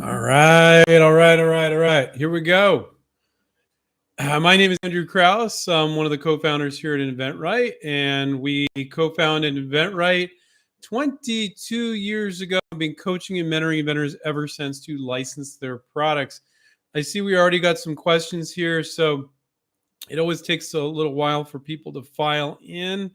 All right, all right, all right, all right. Here we go. My name is Andrew Krause. I'm one of the co-founders here at InventRight, and we co-founded InventRight 22 years ago. I've been coaching and mentoring inventors ever since to license their products. I see we already got some questions here, so it always takes a little while for people to file in.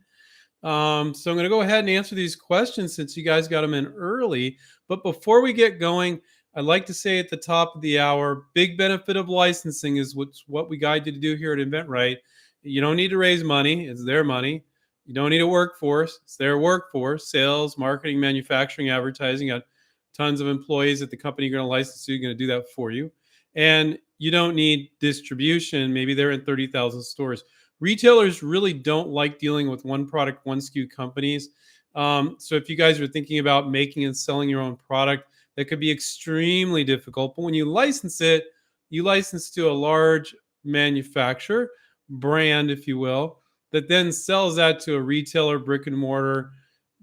So I'm going to go ahead and answer these questions since you guys got them in early. But before we get going, I'd like to say at the top of the hour, big benefit of licensing is what we guide you to do here at InventRight. You don't need to raise money. It's their money. You don't need a workforce. It's their workforce. Sales, marketing, manufacturing, advertising. Got tons of employees at the company you're going to license to. You're going to do that for you. And you don't need distribution. Maybe they're in 30,000 stores. Retailers really don't like dealing with one product, one SKU companies. So if you guys are thinking about making and selling your own product, that could be extremely difficult. But when you license it, you license to a large manufacturer, brand, if you will, that then sells that to a retailer, brick and mortar,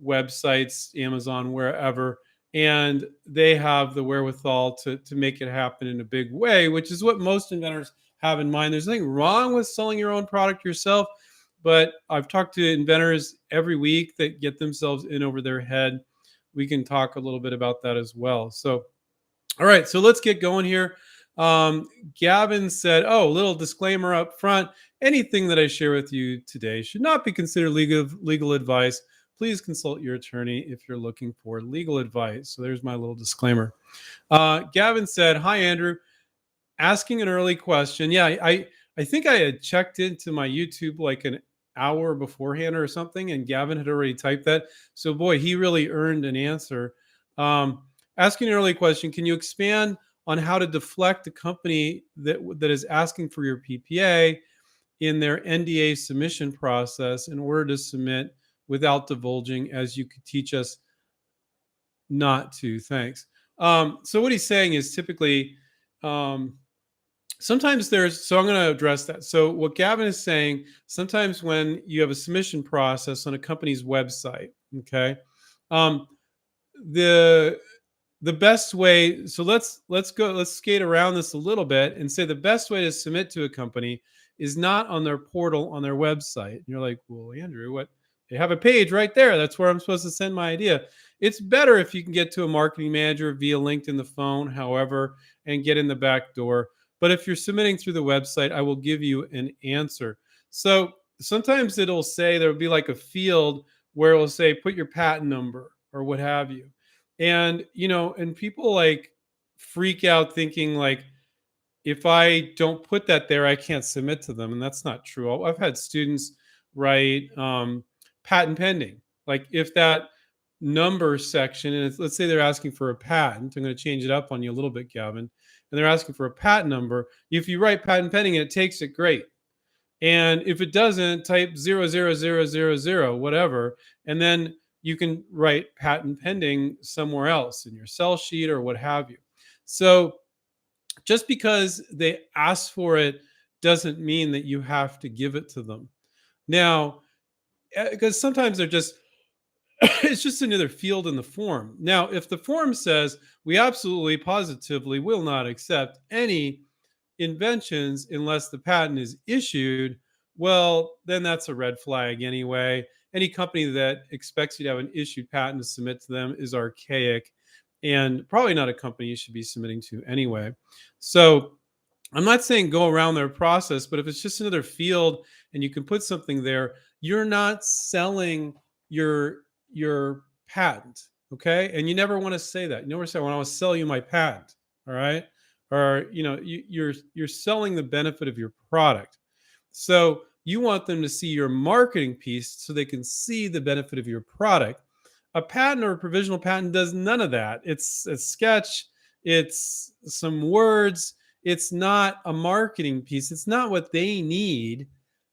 websites, Amazon, wherever. And they have the wherewithal to make it happen in a big way, which is what most inventors have in mind. There's nothing wrong with selling your own product yourself, but I've talked to inventors every week that get themselves in over their head. We can talk a little bit about that as well. So, all right, so let's get going here. Gavin said, oh, little disclaimer up front. Anything that I share with you today should not be considered legal advice. Please consult your attorney if you're looking for legal advice. So there's my little disclaimer. Gavin said, hi, Andrew. Asking an early question. Yeah, I think I had checked into my YouTube like an hour beforehand or something, and Gavin had already typed that. So boy, he really earned an answer. Asking an early question, can you expand on how to deflect a company that is asking for your PPA in their NDA submission process in order to submit without divulging, as you could teach us not to? Thanks. So what he's saying is typically, sometimes so I'm going to address that. So what Gavin is saying, sometimes when you have a submission process on a company's website, okay, the best way, so let's skate around this a little bit and say the best way to submit to a company is not on their portal, on their website. And you're like, well, Andrew, what? They have a page right there. That's where I'm supposed to send my idea. It's better if you can get to a marketing manager via LinkedIn, the phone, however, and get in the back door. But if you're submitting through the website, I will give you an answer. So sometimes it'll say, there'll be like a field where it'll say, put your patent number or what have you. And, and people like freak out thinking like, if I don't put that there, I can't submit to them. And that's not true. I've had students write patent pending. Like if that number section, and let's say they're asking for a patent. I'm going to change it up on you a little bit, Gavin. And they're asking for a patent number. If you write patent pending and it takes it, great. And if it doesn't, type 00000, whatever. And then you can write patent pending somewhere else in your sell sheet or what have you. So just because they ask for it doesn't mean that you have to give it to them. Now, because sometimes they're just, it's just another field in the form. Now, if the form says we absolutely positively will not accept any inventions unless the patent is issued, well, then that's a red flag anyway. Any company that expects you to have an issued patent to submit to them is archaic and probably not a company you should be submitting to anyway. So I'm not saying go around their process, but if it's just another field and you can put something there, you're not selling your patent, okay? And you never want to say that. You never say, well, I want to sell you my patent, all right? Or, you're selling the benefit of your product. So you want them to see your marketing piece so they can see the benefit of your product. A patent or a provisional patent does none of that. It's a sketch. It's some words. It's not a marketing piece. It's not what they need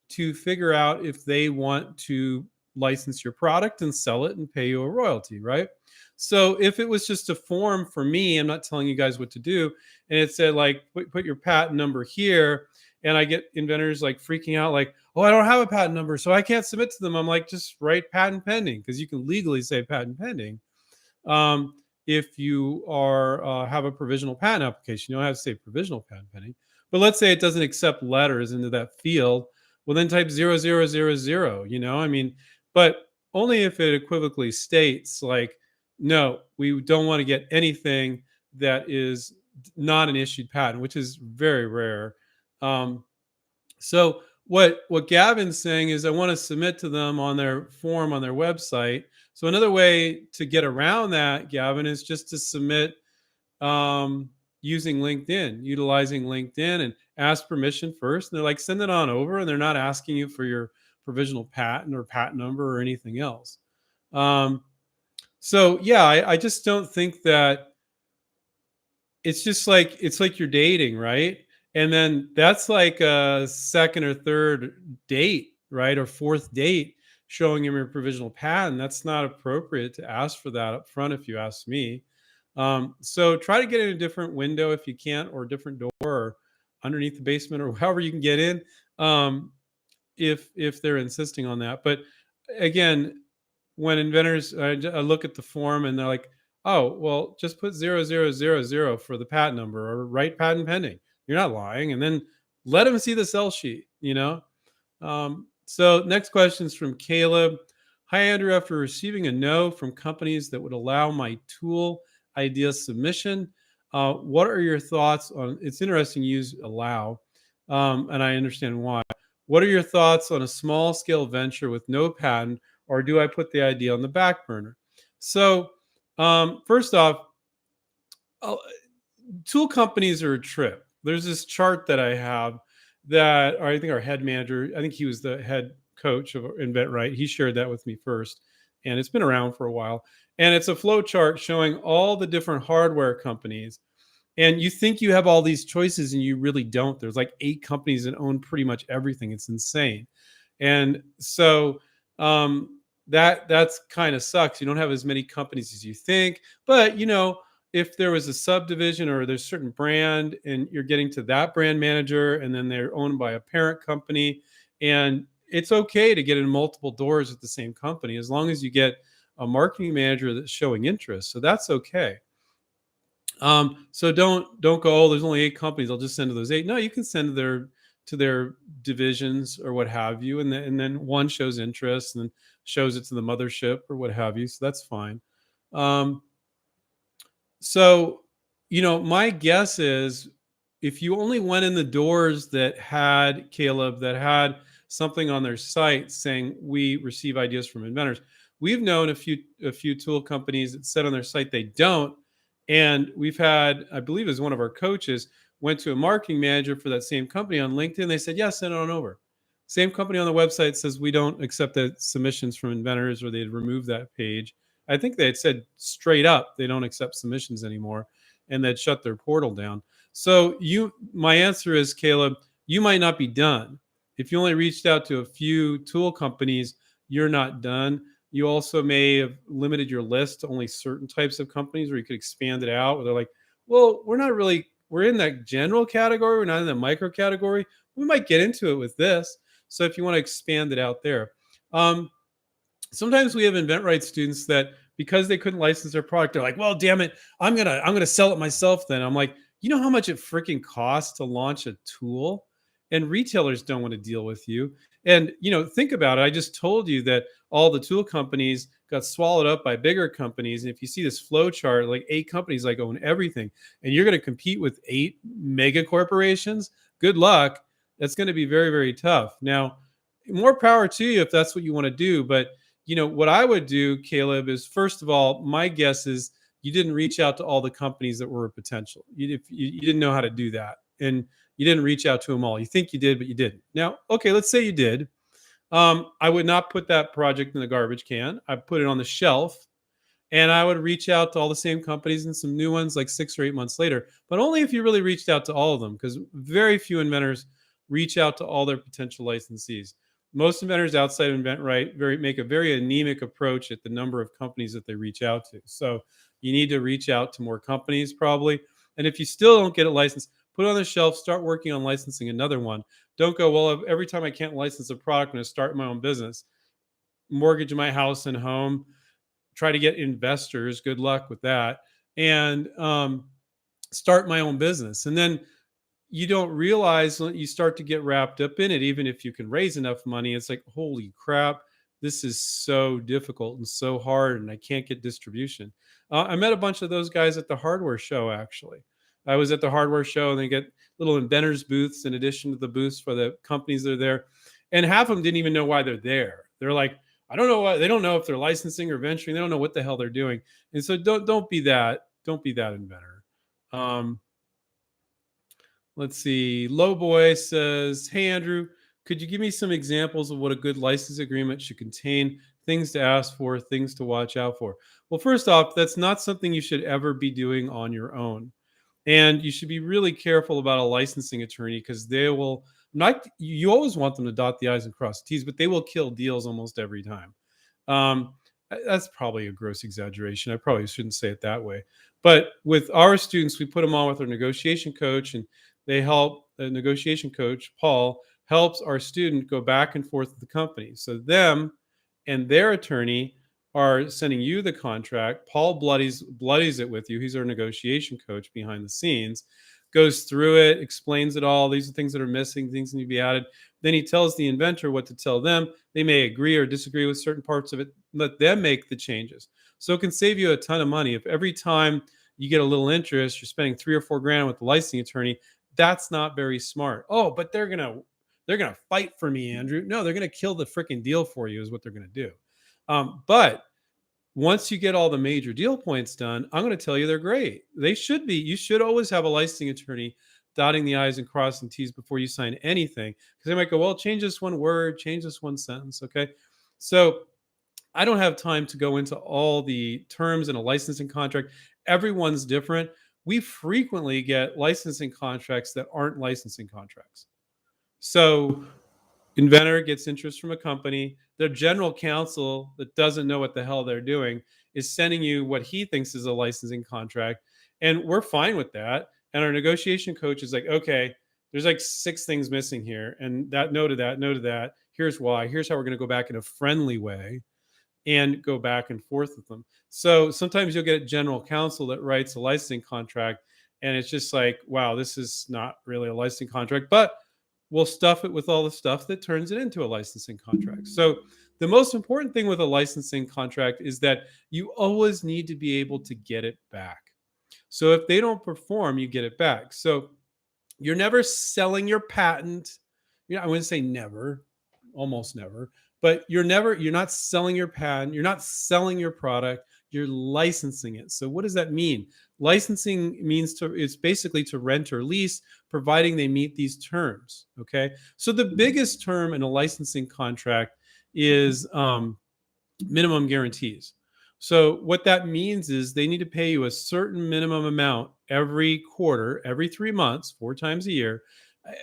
to figure out if they want to license your product and sell it and pay you a royalty, right? So if it was just a form for me, I'm not telling you guys what to do, and it said like, put your patent number here, and I get inventors like freaking out like, oh, I don't have a patent number, so I can't submit to them. I'm like, just write patent pending, because you can legally say patent pending. if you are have a provisional patent application. You don't have to say provisional patent pending, but let's say it doesn't accept letters into that field. Well, then type 0000. I mean, but only if it equivocally states like, no, we don't want to get anything that is not an issued patent, which is very rare. Um, so what Gavin's saying is I want to submit to them on their form on their website. So another way to get around that, Gavin, is just to submit using LinkedIn, utilizing LinkedIn, and ask permission first. And they're like, send it on over, and they're not asking you for your provisional patent or patent number or anything else. Um, so yeah, I just don't think that it's like you're dating, right? And then that's like a second or third date, right? Or fourth date showing him your provisional patent. That's not appropriate to ask for that up front, if you ask me. So try to get in a different window if you can't, or a different door, or underneath the basement, or however you can get in. Um, if they're insisting on that. But again, when inventors I look at the form and they're like, oh, well, just put 0000 for the patent number, or write patent pending. You're not lying. And then let them see the sell sheet. So next question is from Caleb. Hi, Andrew. After receiving a no from companies that would allow my tool idea submission, what are your thoughts on? It's interesting you use allow, and I understand why. What are your thoughts on a small scale venture with no patent, or do I put the idea on the back burner? So, first off, uh, tool companies are a trip. There's this chart that I have that, or I think our head manager, I think he was the head coach of inventRight. He shared that with me first, and it's been around for a while. And it's a flow chart showing all the different hardware companies. And you think you have all these choices, and you really don't. There's like 8 companies that own pretty much everything. It's insane. And so that's kind of sucks. You don't have as many companies as you think. But if there was a subdivision, or there's a certain brand and you're getting to that brand manager, and then they're owned by a parent company, and it's okay to get in multiple doors at the same company as long as you get a marketing manager that's showing interest. So that's okay. So don't go, oh, there's only 8 companies, I'll just send to those 8. No, you can send to their divisions or what have you, and then one shows interest and shows it to the mothership or what have you. So that's fine. Um, so my guess is, if you only went in the doors that had, Caleb, that had something on their site saying we receive ideas from inventors. We've known a few tool companies that said on their site they don't. And we've had, I believe, as one of our coaches went to a marketing manager for that same company on LinkedIn. They said, yes, send it on over. Same company on the website says we don't accept the submissions from inventors, or they'd remove that page. I think they had said straight up they don't accept submissions anymore, and they'd shut their portal down. So my answer is, Caleb, you might not be done. If you only reached out to a few tool companies, you're not done. You also may have limited your list to only certain types of companies, where you could expand it out, where they're like, well, we're in that general category, we're not in the micro category. We might get into it with this. So if you want to expand it out there. Sometimes we have InventRight students that, because they couldn't license their product, they're like, well, damn it, I'm gonna sell it myself then. I'm like, you know how much it freaking costs to launch a tool? And retailers don't want to deal with you. And think about it. I just told you that all the tool companies got swallowed up by bigger companies. And if you see this flow chart, like 8 companies like own everything, and you're going to compete with 8 mega corporations, good luck. That's going to be very, very tough. Now, more power to you if that's what you want to do. But what I would do, Caleb, is, first of all, my guess is you didn't reach out to all the companies that were a potential. You didn't know how to do that. And you didn't reach out to them all. You think you did, but you didn't. Now, okay, let's say you did. I would not put that project in the garbage can. I'd put it on the shelf, and I would reach out to all the same companies and some new ones like 6 or 8 months later, but only if you really reached out to all of them, because very few inventors reach out to all their potential licensees. Most inventors outside of InventRight make a very anemic approach at the number of companies that they reach out to. So you need to reach out to more companies probably. And if you still don't get it licensed, put it on the shelf, start working on licensing another one. Don't go, well, every time I can't license a product, I'm going to start my own business. Mortgage my house and home, try to get investors. Good luck with that. and start my own business. And then you don't realize when you start to get wrapped up in it, even if you can raise enough money, it's like, holy crap, this is so difficult and so hard, and I can't get distribution. I met a bunch of those guys at the hardware show, actually. I was at the hardware show, and they get little inventors booths in addition to the booths for the companies that are there. And half of them didn't even know why they're there. They're like, I don't know why. They don't know if they're licensing or venturing. They don't know what the hell they're doing. And so don't be that. Don't be that inventor. Um, Let's see. Lowboy says, "Hey Andrew, could you give me some examples of what a good license agreement should contain? Things to ask for, things to watch out for." Well, first off, that's not something you should ever be doing on your own. And you should be really careful about a licensing attorney because they will not, you always want them to dot the I's and cross the T's, but they will kill deals almost every time. Um, that's probably a gross exaggeration. I probably shouldn't say it that way. But with our students, we put them on with our negotiation coach, and they help. The negotiation coach, Paul, helps our student go back and forth with the company. So them and their attorney are sending you the contract. Paul bloodies it with you. He's our negotiation coach behind the scenes, goes through it, explains it all. These are things that are missing, things that need to be added. Then he tells the inventor what to tell them. They may agree or disagree with certain parts of it. Let them make the changes. So it can save you a ton of money. If every time you get a little interest, you're spending 3 or 4 grand with the licensing attorney, that's not very smart. Oh, but they're gonna fight for me, Andrew. No, they're gonna kill the freaking deal for you, is what they're gonna do. But once you get all the major deal points done, I'm going to tell you they're great. They should be. You should always have a licensing attorney dotting the I's and crossing T's before you sign anything. Because they might go, well, change this one word, change this one sentence. Okay. So I don't have time to go into all the terms in a licensing contract. Everyone's different. We frequently get licensing contracts that aren't licensing contracts. So inventor gets interest from a company. Their general counsel that doesn't know what the hell they're doing is sending you what he thinks is a licensing contract. And we're fine with that. And our negotiation coach is like, okay, there's like 6 things missing here. And that, no to that, no to that. Here's why. Here's how we're going to go back in a friendly way and go back and forth with them. So sometimes you'll get general counsel that writes a licensing contract. And it's just like, wow, this is not really a licensing contract. But we'll stuff it with all the stuff that turns it into a licensing contract. So the most important thing with a licensing contract is that you always need to be able to get it back. So if they don't perform, you get it back. So you're never selling your patent. I wouldn't say never, almost never, but you're not selling your patent. You're not selling your product. You're licensing it. So what does that mean? Licensing means it's basically to rent or lease, providing they meet these terms. Okay. So the biggest term in a licensing contract is minimum guarantees. So what that means is they need to pay you a certain minimum amount every quarter, every 3 months, 4 times a year.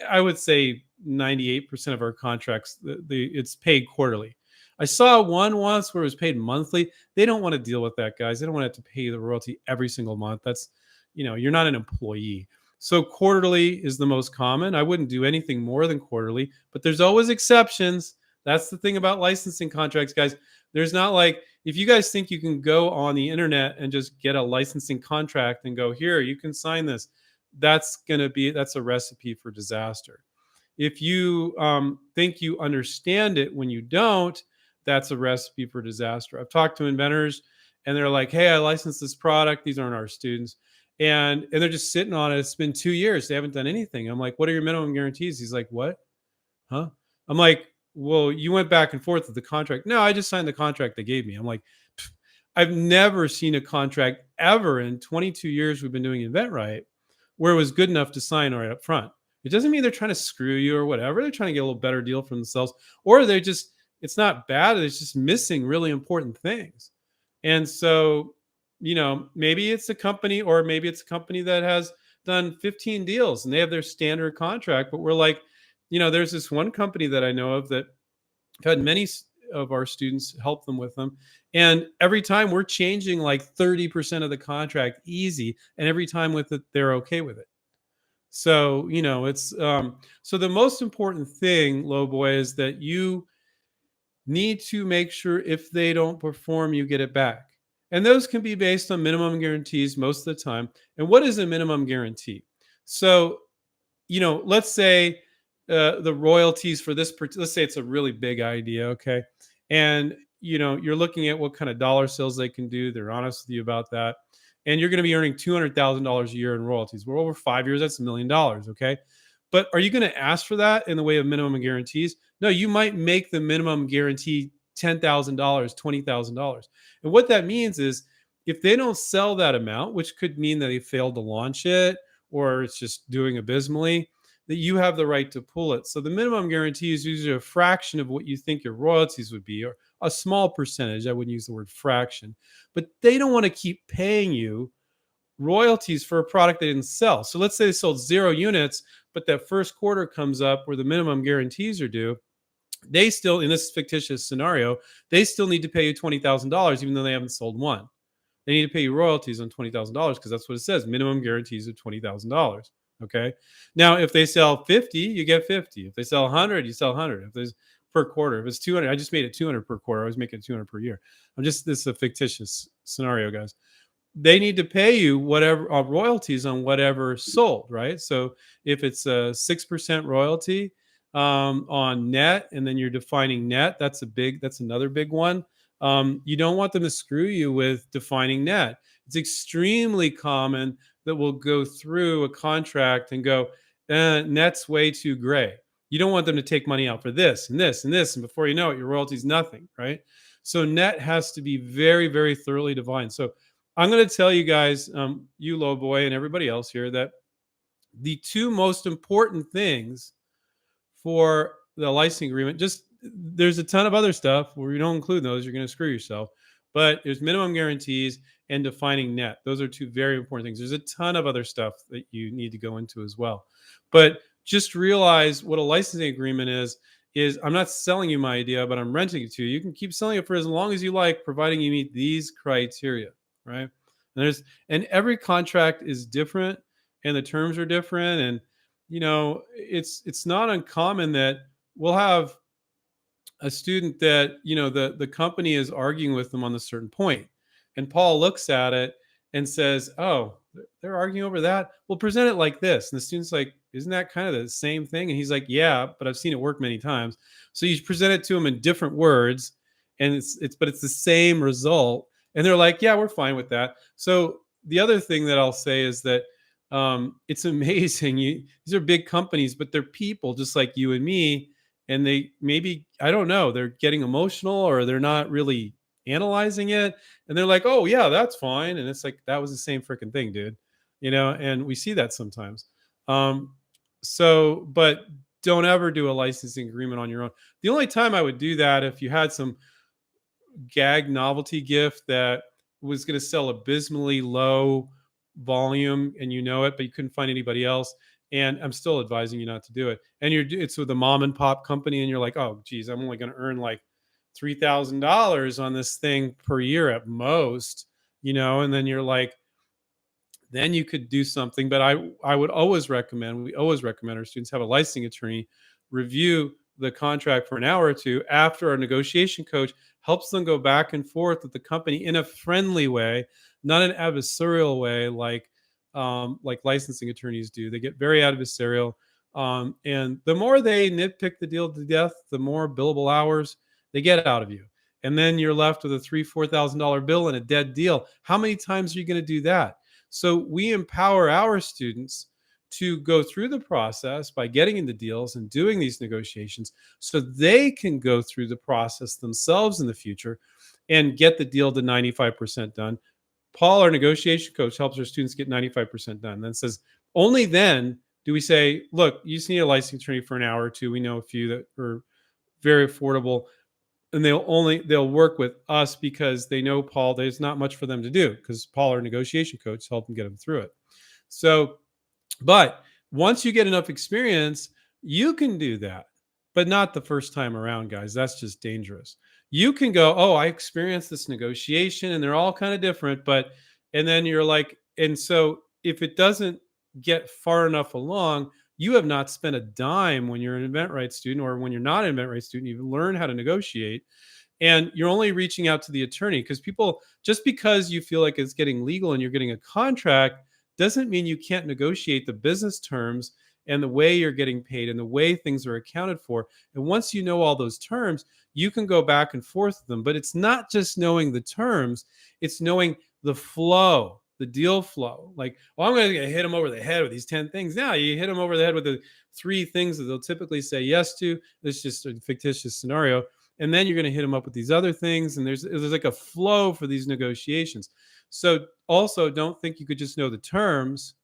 I would say 98% of our contracts, it's paid quarterly. I saw one once where it was paid monthly. They don't want to deal with that, guys. They don't want to have to pay the royalty every single month. That's, you're not an employee. So quarterly is the most common. I wouldn't do anything more than quarterly, but there's always exceptions. That's the thing about licensing contracts, guys. There's not like, if you guys think you can go on the internet and just get a licensing contract and go, here, you can sign this, that's a recipe for disaster. If you think you understand it when you don't, that's a recipe for disaster. I've talked to inventors and they're like, hey, I licensed this product. These aren't our students. And they're just sitting on it. It's been 2 years. They haven't done anything. I'm like, what are your minimum guarantees? He's like, what? Huh? I'm like, well, you went back and forth with the contract. No, I just signed the contract they gave me. I'm like, I've never seen a contract ever in 22 years we've been doing inventRight where it was good enough to sign right up front. It doesn't mean they're trying to screw you or whatever. They're trying to get a little better deal for themselves, or it's not bad. It's just missing really important things. And so, maybe it's a company, or maybe it's a company that has done 15 deals and they have their standard contract, but we're like, there's this one company that I know of that had many of our students help them with them. And every time we're changing like 30% of the contract easy. And every time with it, they're okay with it. So, it's so the most important thing, low boy, is that you need to make sure if they don't perform, you get it back. And those can be based on minimum guarantees most of the time. And what is a minimum guarantee? So, let's say the royalties for this, let's say it's a really big idea, okay? And, you're looking at what kind of dollar sales they can do. They're honest with you about that. And you're going to be earning $200,000 a year in royalties. We're over 5 years, that's $1 million, okay? But are you going to ask for that in the way of minimum guarantees? No, you might make the minimum guarantee $10,000, $20,000. And what that means is if they don't sell that amount, which could mean that they failed to launch it or it's just doing abysmally, that you have the right to pull it. So the minimum guarantee is usually a fraction of what you think your royalties would be, or a small percentage. I wouldn't use the word fraction, but they don't want to keep paying you royalties for a product they didn't sell. So let's say they sold 0 units, but that first quarter comes up where the minimum guarantees are due. They still, in this fictitious scenario, they still need to pay you $20,000 even though they haven't sold one. They need to pay you royalties on $20,000 because that's what it says. Minimum guarantees of $20,000. Okay. Now, if they sell 50, you get 50. If they sell 100, you sell 100. If there's per quarter, if it's 200, I just made it 200 per quarter. I was making it 200 per year. This is a fictitious scenario, guys. They need to pay you whatever royalties on whatever sold, right? So if it's a 6% royalty on net, and then you're defining net, that's another big one. You don't want them to screw you with defining net. It's extremely common that we'll go through a contract and go, net's way too gray. You don't want them to take money out for this and this and this, and before you know it, your royalty's nothing, right? So net has to be very, very thoroughly defined. So I'm going to tell you guys, you low boy and everybody else here, that the two most important things for the licensing agreement, just there's a ton of other stuff where you don't include those, you're going to screw yourself. But there's minimum guarantees and defining net. Those are two very important things. There's a ton of other stuff that you need to go into as well. But just realize what a licensing agreement is I'm not selling you my idea, but I'm renting it to you. You can keep selling it for as long as you like, providing you meet these criteria, right? And every contract is different and the terms are different. And it's not uncommon that we'll have a student that the company is arguing with them on a certain point, and Paul looks at it and says, "Oh, they're arguing over that. We'll present it like this." And the student's like, "Isn't that kind of the same thing?" And he's like, "Yeah, but I've seen it work many times." So you present it to them in different words, and it's the same result. And they're like, "Yeah, we're fine with that." So the other thing that I'll say is that it's amazing. These are big companies, but they're people just like you and me. And they maybe, I don't know, they're getting emotional or they're not really analyzing it. And they're like, "Oh, yeah, that's fine." And it's like, that was the same freaking thing, dude. And we see that sometimes. But don't ever do a licensing agreement on your own. The only time I would do that if you had some gag novelty gift that was going to sell abysmally low volume and but you couldn't find anybody else. And I'm still advising you not to do it. And it's with a mom and pop company, and you're like, "Oh, geez, I'm only going to earn like $3,000 on this thing per year at most," And then you're like, then you could do something. But I would always recommend, we always recommend our students have a licensing attorney review the contract for an hour or two after our negotiation coach helps them go back and forth with the company in a friendly way, not an adversarial way like licensing attorneys do. They get very adversarial. And the more they nitpick the deal to death, the more billable hours they get out of you. And then you're left with a $3,000-$4,000 bill and a dead deal. How many times are you going to do that? So we empower our students to go through the process by getting into deals and doing these negotiations so they can go through the process themselves in the future and get the deal to 95% done. Paul, our negotiation coach, helps our students get 95% done. Then says, only then do we say, "Look, you just need a licensing attorney for an hour or two. We know a few that are very affordable." And they'll work with us because they know Paul, there's not much for them to do because Paul, our negotiation coach, helped them get them through it. So, but once you get enough experience, you can do that, but not the first time around, guys. That's just dangerous. You can go, "Oh, I experienced this negotiation and they're all kind of different." And then you're like, and so if it doesn't get far enough along, you have not spent a dime when you're an InventRight student, or when you're not an InventRight student, you learn how to negotiate. And you're only reaching out to the attorney because people, just because you feel like it's getting legal and you're getting a contract, doesn't mean you can't negotiate the business terms and the way you're getting paid and the way things are accounted for. And once you know all those terms, you can go back and forth with them. But it's not just knowing the terms, it's knowing the flow, the deal flow. Like, well, I'm going to hit them over the head with these 10 things. Now you hit them over the head with the 3 things that they'll typically say yes to. This is just a fictitious scenario. And then you're going to hit them up with these other things. And there's like a flow for these negotiations. So also don't think you could just know the terms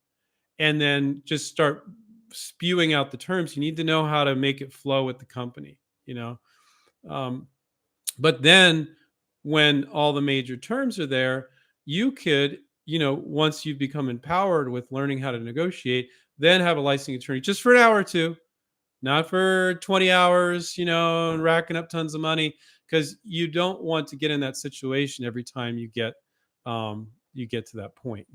and then just start spewing out the terms. You need to know how to make it flow with the company, you know. Um, but then when all the major terms are there, you could, once you've become empowered with learning how to negotiate, then have a licensing attorney just for an hour or two, not for 20 hours, and racking up tons of money, because you don't want to get in that situation every time you get to that point,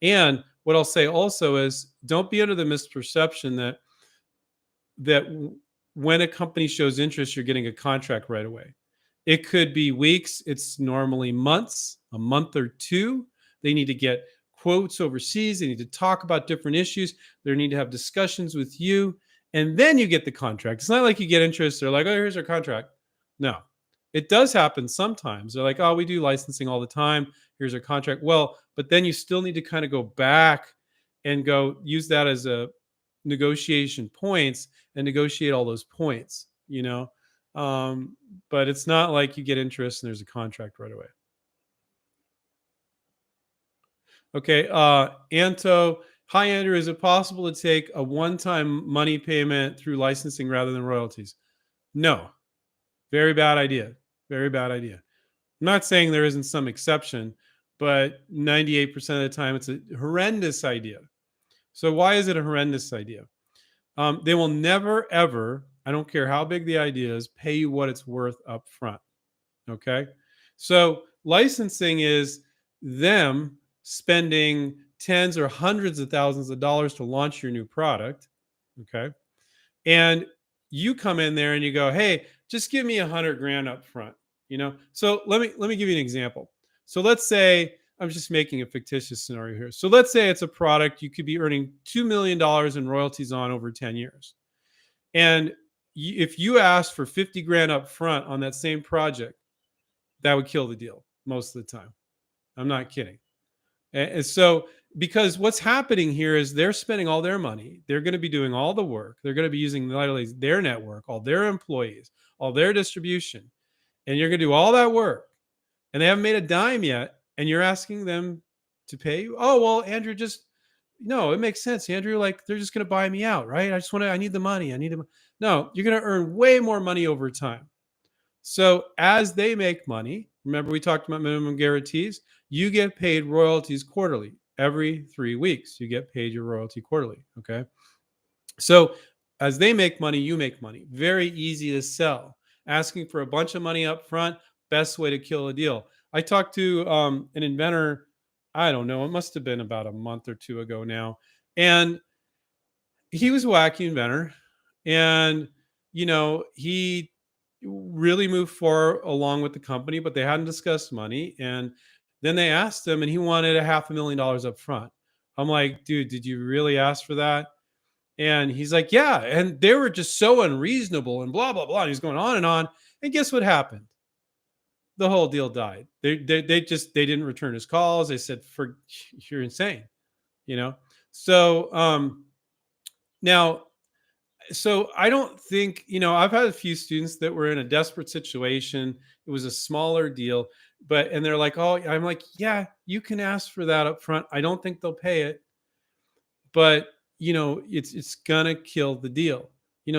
And what I'll say also is, don't be under the misperception that when a company shows interest, you're getting a contract right away. It could be weeks. It's normally months, a month or two. They need to get quotes overseas. They need to talk about different issues. They need to have discussions with you. And then you get the contract. It's not like you get interest. They're like, oh, here's our contract. No, it does happen sometimes. They're like, oh, we do licensing all the time. Here's our contract. Well, but then you still need to kind of go back and go use that as a negotiation points and negotiate all those points. But it's not like you get interest and there's a contract right away. Okay. Anto, hi, Andrew. Is it possible to take a one-time money payment through licensing rather than royalties? No. Very bad idea. Very bad idea. I'm not saying there isn't some exception, but 98% of the time it's a horrendous idea. So why is it a horrendous idea? They will never, ever, I don't care how big the idea is, pay you what it's worth up front. Okay. So licensing is them spending tens or hundreds of thousands of dollars to launch your new product. Okay. And you come in there and you go, hey, just give me 100 grand up front. So let me give you an example. So let's say, I'm just making a fictitious scenario here. So let's say it's a product you could be earning $2 million in royalties on over 10 years. And if you ask for 50 grand up front on that same project, that would kill the deal most of the time. I'm not kidding. And so, because what's happening here is they're spending all their money. They're going to be doing all the work. They're going to be using literally their network, all their employees, all their distribution. And you're going to do all that work. And they haven't made a dime yet. And you're asking them to pay you. Oh, well, Andrew, no, it makes sense. Andrew, like, they're just going to buy me out, right? I need the money. No, you're going to earn way more money over time. So as they make money, remember we talked about minimum guarantees, you get paid royalties quarterly. Every 3 weeks, you get paid your royalty quarterly. Okay. So as they make money, you make money. Very easy to sell. Asking for a bunch of money up front, best way to kill a deal. I talked to an inventor, I don't know, it must have been about a month or two ago now. And he was a wacky inventor. And, he really moved far along with the company, but they hadn't discussed money. And then they asked him, and he wanted $500,000 up front. I'm like, dude, did you really ask for that? And he's like, yeah. And they were just so unreasonable and blah, blah, blah. And he's going on and on. And guess what happened? The whole deal died. They didn't return his calls. They said, you're insane, you know? So, now, so I don't think, I've had a few students that were in a desperate situation. It was a smaller deal, and they're like, oh, I'm like, yeah, you can ask for that up front. I don't think they'll pay it, but it's gonna kill the deal.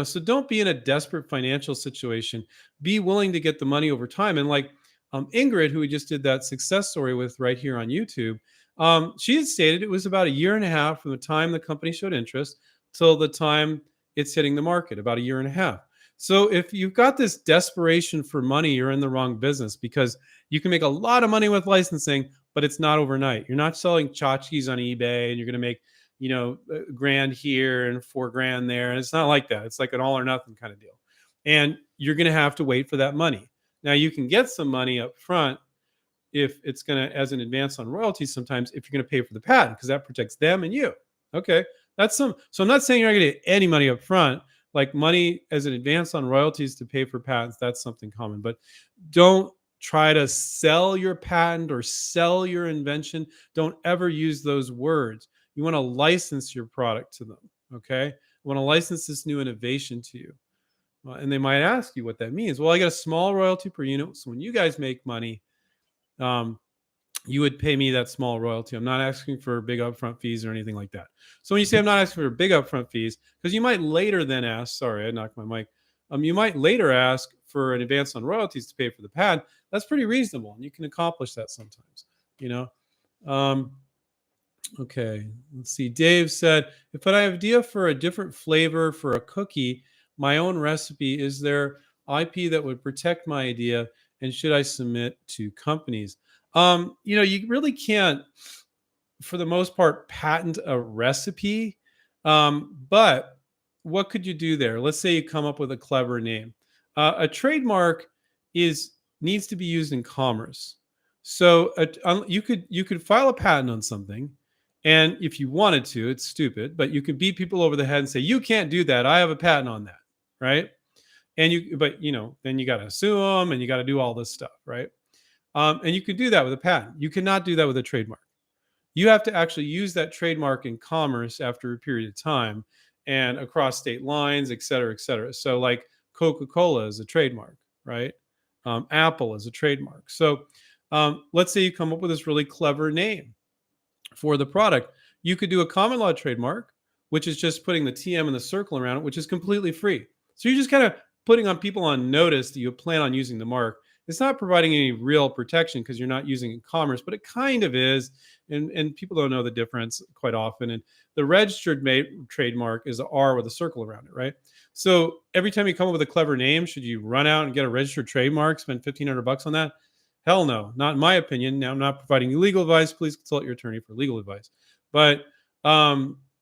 So don't be in a desperate financial situation. Be willing to get the money over time. And like Ingrid, who we just did that success story with right here on YouTube, she had stated it was about a year and a half from the time the company showed interest till the time it's hitting the market, about a year and a half. So if you've got this desperation for money, you're in the wrong business, because you can make a lot of money with licensing, but it's not overnight. You're not selling tchotchkes on eBay and you're going to make, a grand here and 4 grand there. And it's not like that. It's like an all or nothing kind of deal. And you're going to have to wait for that money. Now you can get some money up front if it's going to, as an advance on royalties, sometimes if you're going to pay for the patent, because that protects them and you. Okay. That's some. So I'm not saying you're not going to get any money up front, like money as an advance on royalties to pay for patents. That's something common, but don't try to sell your patent or sell your invention. Don't ever use those words. You want to license your product to them. Okay. I want to license this new innovation to you. And they might ask you what that means. Well, I get a small royalty per unit. So when you guys make money, um, you would pay me that small royalty. I'm not asking for big upfront fees or anything like that. So when you say I'm not asking for big upfront fees, because you might later then ask, sorry, I knocked my mic. You might later ask for an advance on royalties to pay for the patent. That's pretty reasonable, and you can accomplish that sometimes. You know. Okay, let's see. Dave said, if I have idea for a different flavor for a cookie, my own recipe, is there IP that would protect my idea, and should I submit to companies? You really can't, for the most part, patent a recipe. But what could you do there? Let's say you come up with a clever name. A trademark is needs to be used in commerce. So you could file a patent on something, and if you wanted to, it's stupid, but you could beat people over the head and say you can't do that. I have a patent on that, right? Then you got to sue them, and you got to do all this stuff, right? And you could do that with a patent. You cannot do that with a trademark. You have to actually use that trademark in commerce after a period of time and across state lines, et cetera, et cetera. So, like Coca-Cola is a trademark, right? Apple is a trademark. So, let's say you come up with this really clever name for the product. You could do a common law trademark, which is just putting the TM in the circle around it, which is completely free. So, you're just kind of putting on people on notice that you plan on using the mark. It's not providing any real protection because you're not using it in commerce, but it kind of is. And people don't know the difference quite often. And the registered trademark is an R with a circle around it, right? So every time you come up with a clever name, should you run out and get a registered trademark, spend $1,500 on that? Hell no, not in my opinion. Now, I'm not providing you legal advice. Please consult your attorney for legal advice. But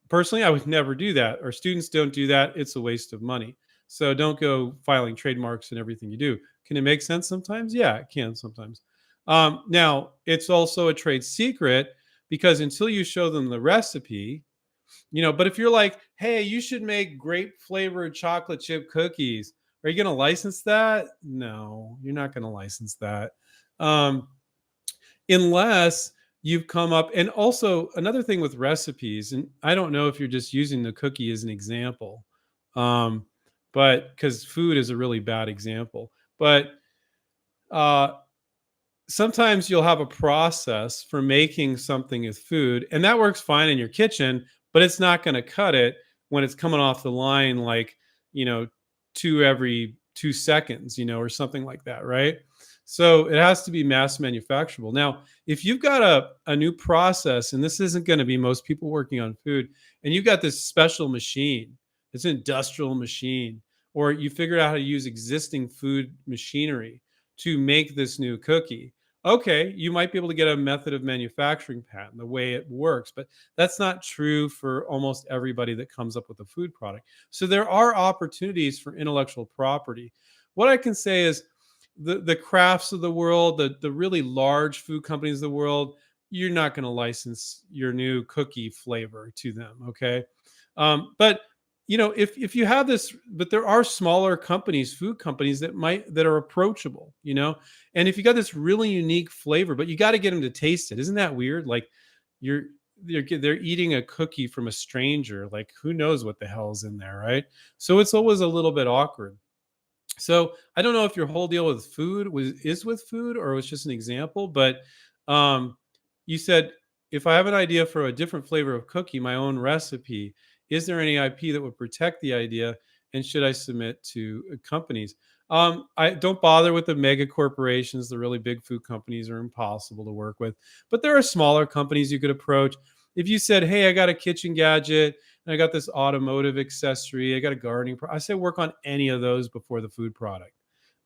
personally, I would never do that. Our students don't do that. It's a waste of money. So don't go filing trademarks and everything you do. Can it make sense sometimes? Yeah, it can sometimes. Now, it's also a trade secret because until you show them the recipe, but if you're like, hey, you should make grape flavored chocolate chip cookies, are you going to license that? No, you're not going to license that. Unless you've come up. And also, another thing with recipes, and I don't know if you're just using the cookie as an example, but because food is a really bad example. But uh, sometimes you'll have a process for making something as food, and that works fine in your kitchen, but it's not going to cut it when it's coming off the line like, you know, two every 2 seconds, or something like that, right? So it has to be mass manufacturable. Now, if you've got a new process, and this isn't going to be most people working on food, and you've got this special machine, it's an industrial machine, or you figured out how to use existing food machinery to make this new cookie, okay, you might be able to get a method of manufacturing patent, the way it works, but that's not true for almost everybody that comes up with a food product. So there are opportunities for intellectual property. What I can say is the crafts of the world, the really large food companies of the world, you're not going to license your new cookie flavor to them, okay? But if you have this, but there are smaller companies, food companies that are approachable, and if you got this really unique flavor, but you got to get them to taste it. Isn't that weird? Like you're they're eating a cookie from a stranger. Like who knows what the hell's in there, right? So it's always a little bit awkward. So I don't know if your whole deal with food is with food or it was just an example, but um, you said if I have an idea for a different flavor of cookie, my own recipe, is there any IP that would protect the idea, and should I submit to companies? I don't bother with the mega corporations. The really big food companies are impossible to work with, but there are smaller companies you could approach. If you said, "Hey, I got a kitchen gadget and I got this automotive accessory, I got a gardening," I say work on any of those before the food product.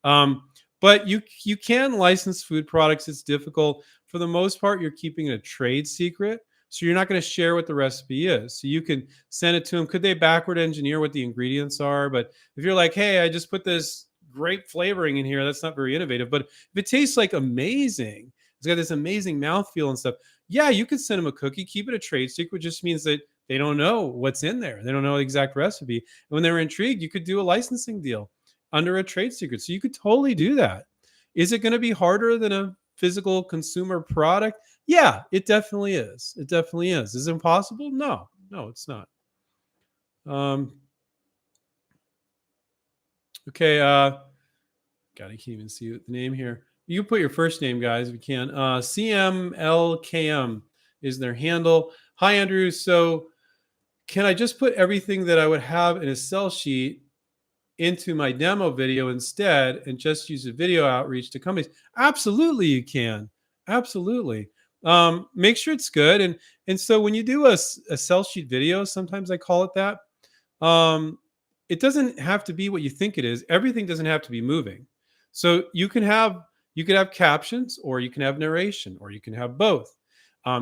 Um, but you can license food products. It's difficult. For the most part, you're keeping a trade secret. So you're not going to share what the recipe is. So you can send it to them. Could they backward engineer what the ingredients are? But if you're like, hey, I just put this grape flavoring in here. That's not very innovative. But if it tastes like amazing, it's got this amazing mouthfeel and stuff. Yeah, you could send them a cookie, keep it a trade secret, just means that they don't know what's in there. They don't know the exact recipe. And when they're intrigued, you could do a licensing deal under a trade secret. So you could totally do that. Is it going to be harder than a physical consumer product? Yeah, it definitely is. It definitely is. Is it impossible? No, no, it's not. Um, okay. God, I can't even see the name here. You put your first name, guys, if you can. CMLKM is their handle. Hi, Andrew. So can I just put everything that I would have in a sell sheet into my demo video instead and just use a video outreach to companies? Absolutely, you can. Absolutely. Make sure it's good. And so when you do a sell sheet video, sometimes I call it that. Um, it doesn't have to be what you think it is. Everything doesn't have to be moving. So you could have captions, or you can have narration, or you can have both.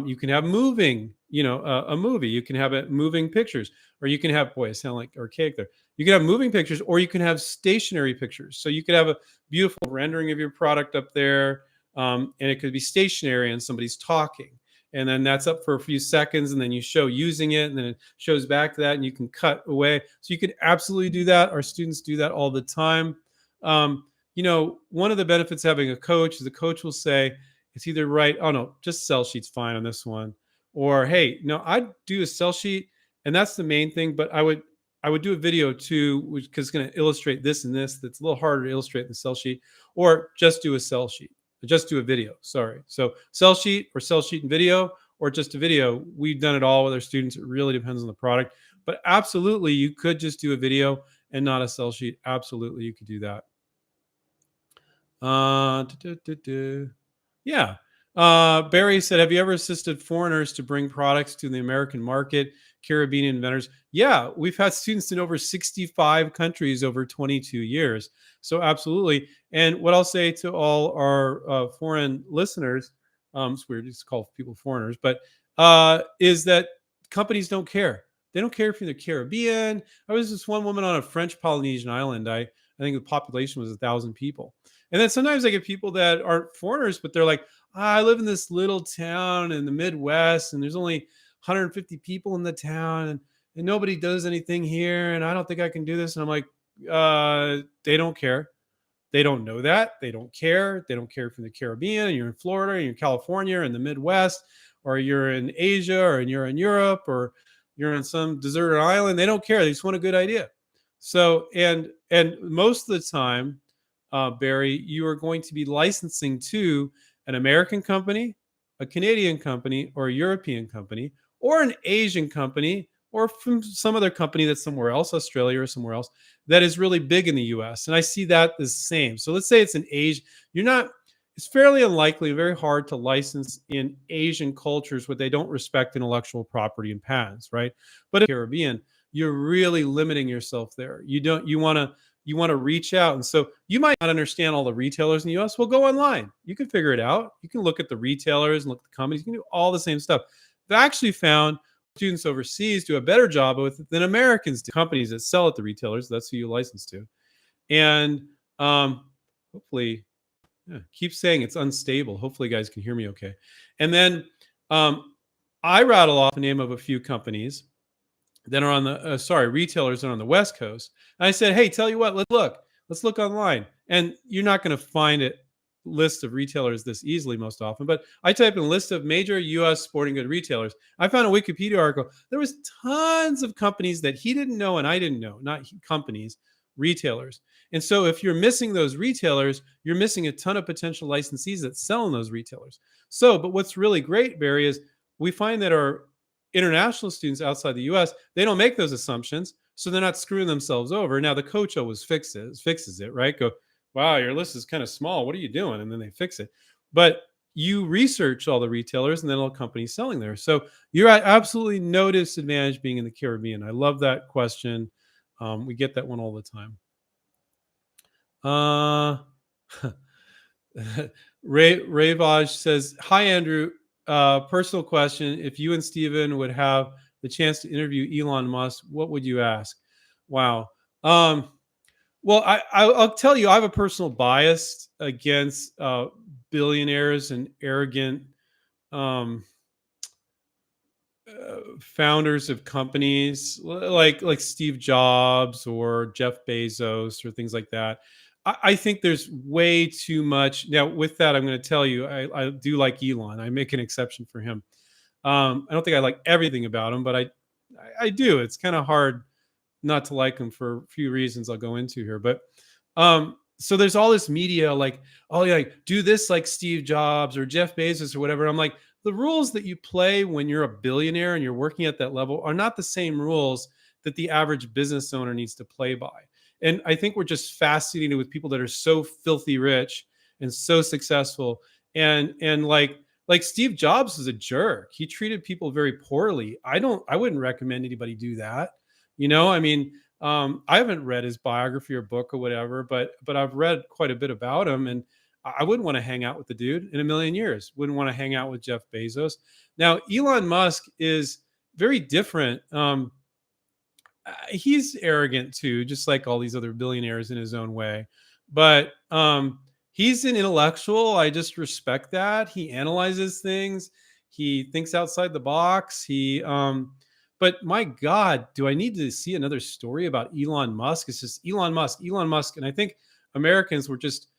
You can have moving, a movie. You can have it moving pictures, or you can have, boy, I sound like archaic there. You can have moving pictures, or you can have stationary pictures. So you could have a beautiful rendering of your product up there, and it could be stationary and somebody's talking. And then that's up for a few seconds, and then you show using it, and then it shows back to that, and you can cut away. So you could absolutely do that. Our students do that all the time. One of the benefits of having a coach is the coach will say, it's either right, oh no, just sell sheet's fine on this one. Or, hey, no, I'd do a sell sheet, and that's the main thing, but I would do a video too, which is going to illustrate this and this. That's a little harder to illustrate in the sell sheet, or just do a sell sheet. Just do a video. Sorry. So sell sheet or sell sheet and video, or just a video. We've done it all with our students. It really depends on the product, but absolutely you could just do a video and not a sell sheet. Absolutely, you could do that. Yeah. Barry said, have you ever assisted foreigners to bring products to the American market, Caribbean inventors? Yeah, we've had students in over 65 countries over 22 years. So absolutely. And what I'll say to all our foreign listeners, it's weird to call people foreigners, but is that companies don't care. They don't care if you're in the Caribbean. I was this one woman on a French Polynesian island. I think the population was 1,000 people. And then sometimes I get people that aren't foreigners, but they're like, I live in this little town in the Midwest, and there's only 150 people in the town, and nobody does anything here, and I don't think I can do this. And I'm like, they don't care. They don't know that. They don't care. They don't care if you're in the Caribbean, and you're in Florida, or you're in California, or in the Midwest, or you're in Asia, or you're in Europe, or you're on some deserted island. They don't care. They just want a good idea. So, and most of the time, Barry, you are going to be licensing to an American company, a Canadian company, or a European company, or an Asian company, or from some other company that's somewhere else, Australia or somewhere else, that is really big in the US. And I see that the same. So let's say it's an Asian, it's fairly unlikely, very hard to license in Asian cultures where they don't respect intellectual property and patents, right? But in the Caribbean, you're really limiting yourself there. You want to reach out. And so you might not understand all the retailers in the US. Well, go online. You can figure it out. You can look at the retailers and look at the companies. You can do all the same stuff. I've actually found students overseas do a better job with it than Americans do. Companies that sell at the retailers, that's who you license to. And hopefully, keep saying it's unstable. Hopefully you guys can hear me okay. And then I rattle off the name of a few companies that are on the retailers that are on the West Coast. And I said, hey, tell you what, let's look online. And you're not going to find a list of retailers this easily most often, but I type in list of major US sporting good retailers. I found a Wikipedia article. There was tons of companies that he didn't know and I didn't know, not companies, retailers. And so if you're missing those retailers, you're missing a ton of potential licensees that sell in those retailers. So, but what's really great, Barry, is we find that our international students outside the US, they don't make those assumptions, so they're not screwing themselves over. Now the coach always fixes it, right? Go, wow, your list is kind of small. What are you doing? And then they fix it. But you research all the retailers and then all companies selling there. So you're at absolutely no disadvantage being in the Caribbean. I love that question. We get that one all the time. Ray says, hi, Andrew. Personal question. If you and Steven would have the chance to interview Elon Musk, what would you ask? Wow. Well, I'll tell you, I have a personal bias against billionaires and arrogant um, founders of companies like Steve Jobs or Jeff Bezos or things like that. I think there's way too much. Now, with that, I'm going to tell you, I do like Elon. I make an exception for him. I don't think I like everything about him, but I do. It's kind of hard not to like him for a few reasons I'll go into here. But so there's all this media like, oh yeah, like, do this like Steve Jobs or Jeff Bezos or whatever. I'm like, the rules that you play when you're a billionaire and you're working at that level are not the same rules that the average business owner needs to play by. And I think we're just fascinated with people that are so filthy rich and so successful. And like Steve Jobs is a jerk. He treated people very poorly. I wouldn't recommend anybody do that. I mean, I haven't read his biography or book or whatever, but I've read quite a bit about him, and I wouldn't want to hang out with the dude in a million years. Wouldn't want to hang out with Jeff Bezos. Now, Elon Musk is very different. He's arrogant too, just like all these other billionaires in his own way. But he's an intellectual. I just respect that. He analyzes things. He thinks outside the box. But my God, do I need to see another story about Elon Musk? It's just Elon Musk. And I think Americans were just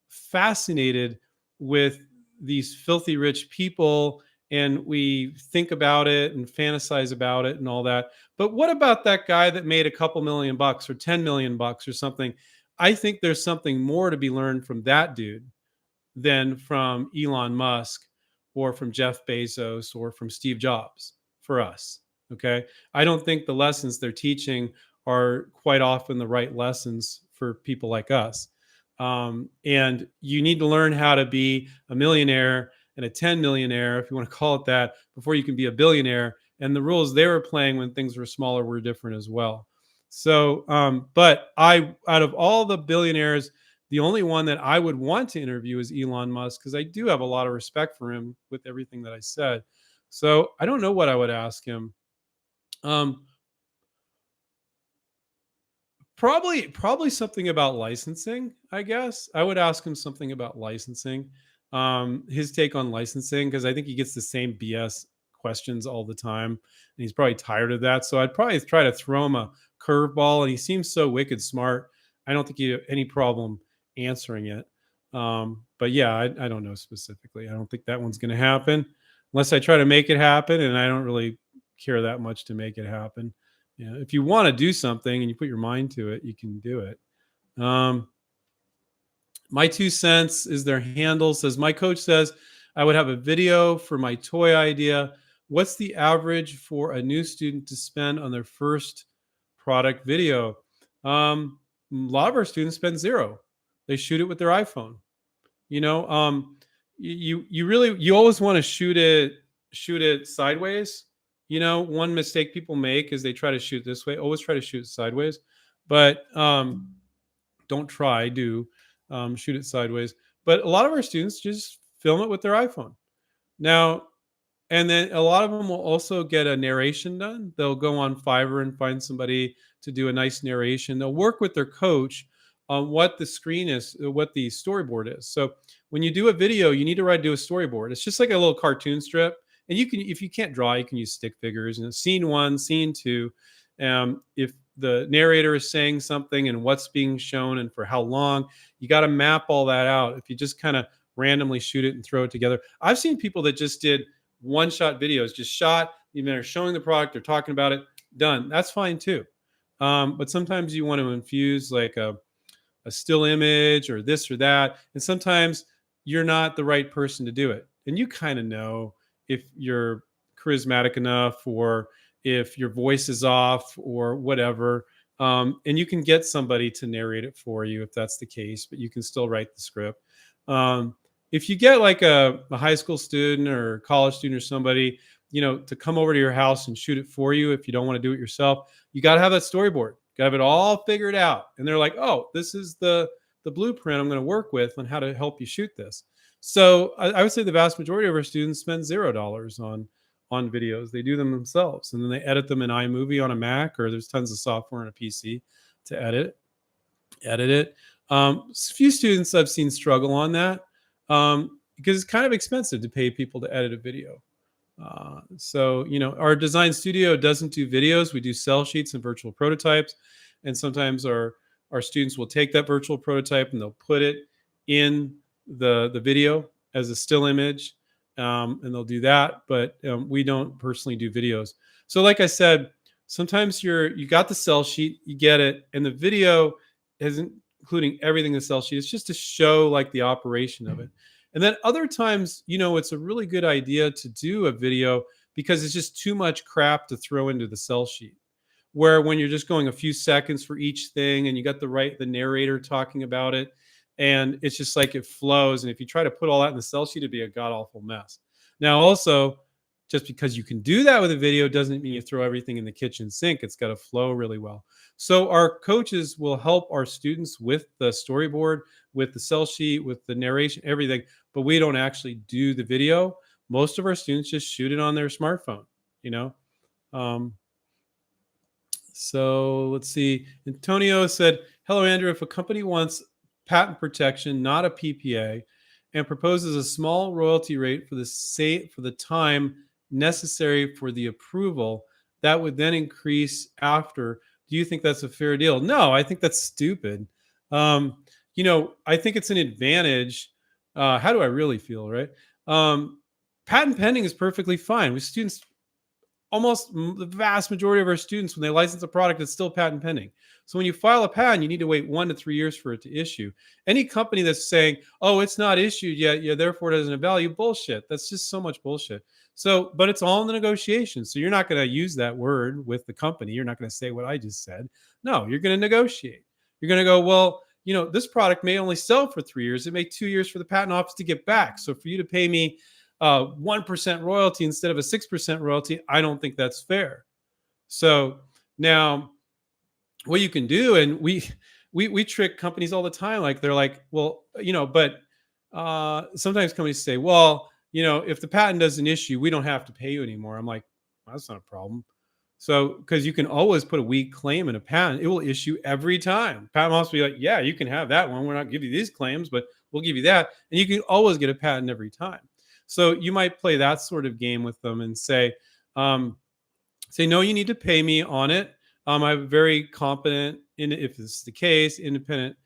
fascinated with these filthy rich people, and we think about it and fantasize about it and all that. But what about that guy that made a couple million bucks or 10 million bucks or something? I think there's something more to be learned from that dude than from Elon Musk or from Jeff Bezos or from Steve Jobs for us. Okay. I don't think the lessons they're teaching are quite often the right lessons for people like us. And you need to learn how to be a millionaire and a 10 millionaire, if you want to call it that, before you can be a billionaire. And the rules they were playing when things were smaller were different as well. So, but out of all the billionaires, the only one that I would want to interview is Elon Musk, because I do have a lot of respect for him with everything that I said. So I don't know what I would ask him. Um, probably something about licensing, I guess. I would ask him something about licensing. His take on licensing, because I think he gets the same BS questions all the time, and he's probably tired of that. So I'd probably try to throw him a curveball, and he seems so wicked smart. I don't think he have any problem answering it. But yeah, I don't know specifically. I don't think that one's going to happen unless I try to make it happen, and I don't really care that much to make it happen. Yeah, if you want to do something and you put your mind to it, you can do it. Um, my 2 cents is their handle says, my coach says I would have a video for my toy idea. What's the average for a new student to spend on their first product video? A lot of our students spend zero. They shoot it with their iPhone. You know, you always want to shoot it sideways. One mistake people make is they try to shoot this way. Always try to shoot sideways, but don't try. Do shoot it sideways. But a lot of our students just film it with their iPhone now. And then a lot of them will also get a narration done. They'll go on Fiverr and find somebody to do a nice narration. They'll work with their coach on what the screen is, what the storyboard is. So when you do a video, you need to do a storyboard. It's just like a little cartoon strip. And you can, if you can't draw, you can use stick figures. And scene one, scene two. If the narrator is saying something and what's being shown and for how long, you got to map all that out. If you just kind of randomly shoot it and throw it together, I've seen people that just did one shot videos, just shot, they're showing the product, they're talking about it, done. That's fine too. But sometimes you want to infuse like a still image or this or that. And sometimes you're not the right person to do it. And you kind of know if you're charismatic enough or if your voice is off or whatever. And you can get somebody to narrate it for you if that's the case, but you can still write the script. If you get like a high school student or college student or somebody, to come over to your house and shoot it for you, if you don't want to do it yourself, you got to have that storyboard. Got to have it all figured out. And they're like, oh, this is the blueprint I'm going to work with on how to help you shoot this. So I would say the vast majority of our students spend $0 on videos. They do them themselves, and then they edit them in iMovie on a Mac, or there's tons of software on a PC to edit. edit it. Few students I've seen struggle on that because it's kind of expensive to pay people to edit a video. So, our design studio doesn't do videos. We do sell sheets and virtual prototypes. And sometimes our students will take that virtual prototype and they'll put it in the video as a still image. And they'll do that. But we don't personally do videos. So, like I said, sometimes you got the sell sheet, you get it, and the video isn't including everything in the sell sheet. It's just to show like the operation of it. And then other times, it's a really good idea to do a video because it's just too much crap to throw into the sell sheet. Where when you're just going a few seconds for each thing and you got the narrator talking about it, and it's just like it flows. And if you try to put all that in the sell sheet, it'd be a god awful mess. Now, also, just because you can do that with a video doesn't mean you throw everything in the kitchen sink. It's got to flow really well. So our coaches will help our students with the storyboard, with the sell sheet, with the narration, everything, but we don't actually do the video. Most of our students just shoot it on their smartphone, you know. Um, so let's see. Antonio said, "Hello, Andrew. If a company wants patent protection, not a PPA, and proposes a small royalty rate for the time necessary for the approval, that would then increase after. Do you think that's a fair deal?" No, I think that's stupid. I think it's an advantage. How do I really feel, right? Patent pending is perfectly fine. With students, the vast majority of our students, when they license a product, it's still patent pending. So when you file a patent, you need to wait 1 to 3 years for it to issue. Any company that's saying, "Oh, it's not issued yet, yeah, therefore it doesn't have value," bullshit. That's just so much bullshit. So, but it's all in the negotiation. So you're not going to use that word with the company. You're not going to say what I just said. No, you're going to negotiate. You're going to go, "Well, this product may only sell for 3 years. It may 2 years for the patent office to get back. So for you to pay me 1% royalty instead of a 6% royalty, I don't think that's fair." So now, what you can do, and we trick companies all the time. Like they're like, "Well, but sometimes companies say, well, if the patent doesn't issue, we don't have to pay you anymore." I'm like, well, that's not a problem. So, because you can always put a weak claim in a patent, it will issue every time. Patent office will be like, "Yeah, you can have that one. We're not giving you these claims, but we'll give you that." And you can always get a patent every time. So you might play that sort of game with them and um, say, "No, you need to pay me on it. I'm very competent in, if this is the case, independent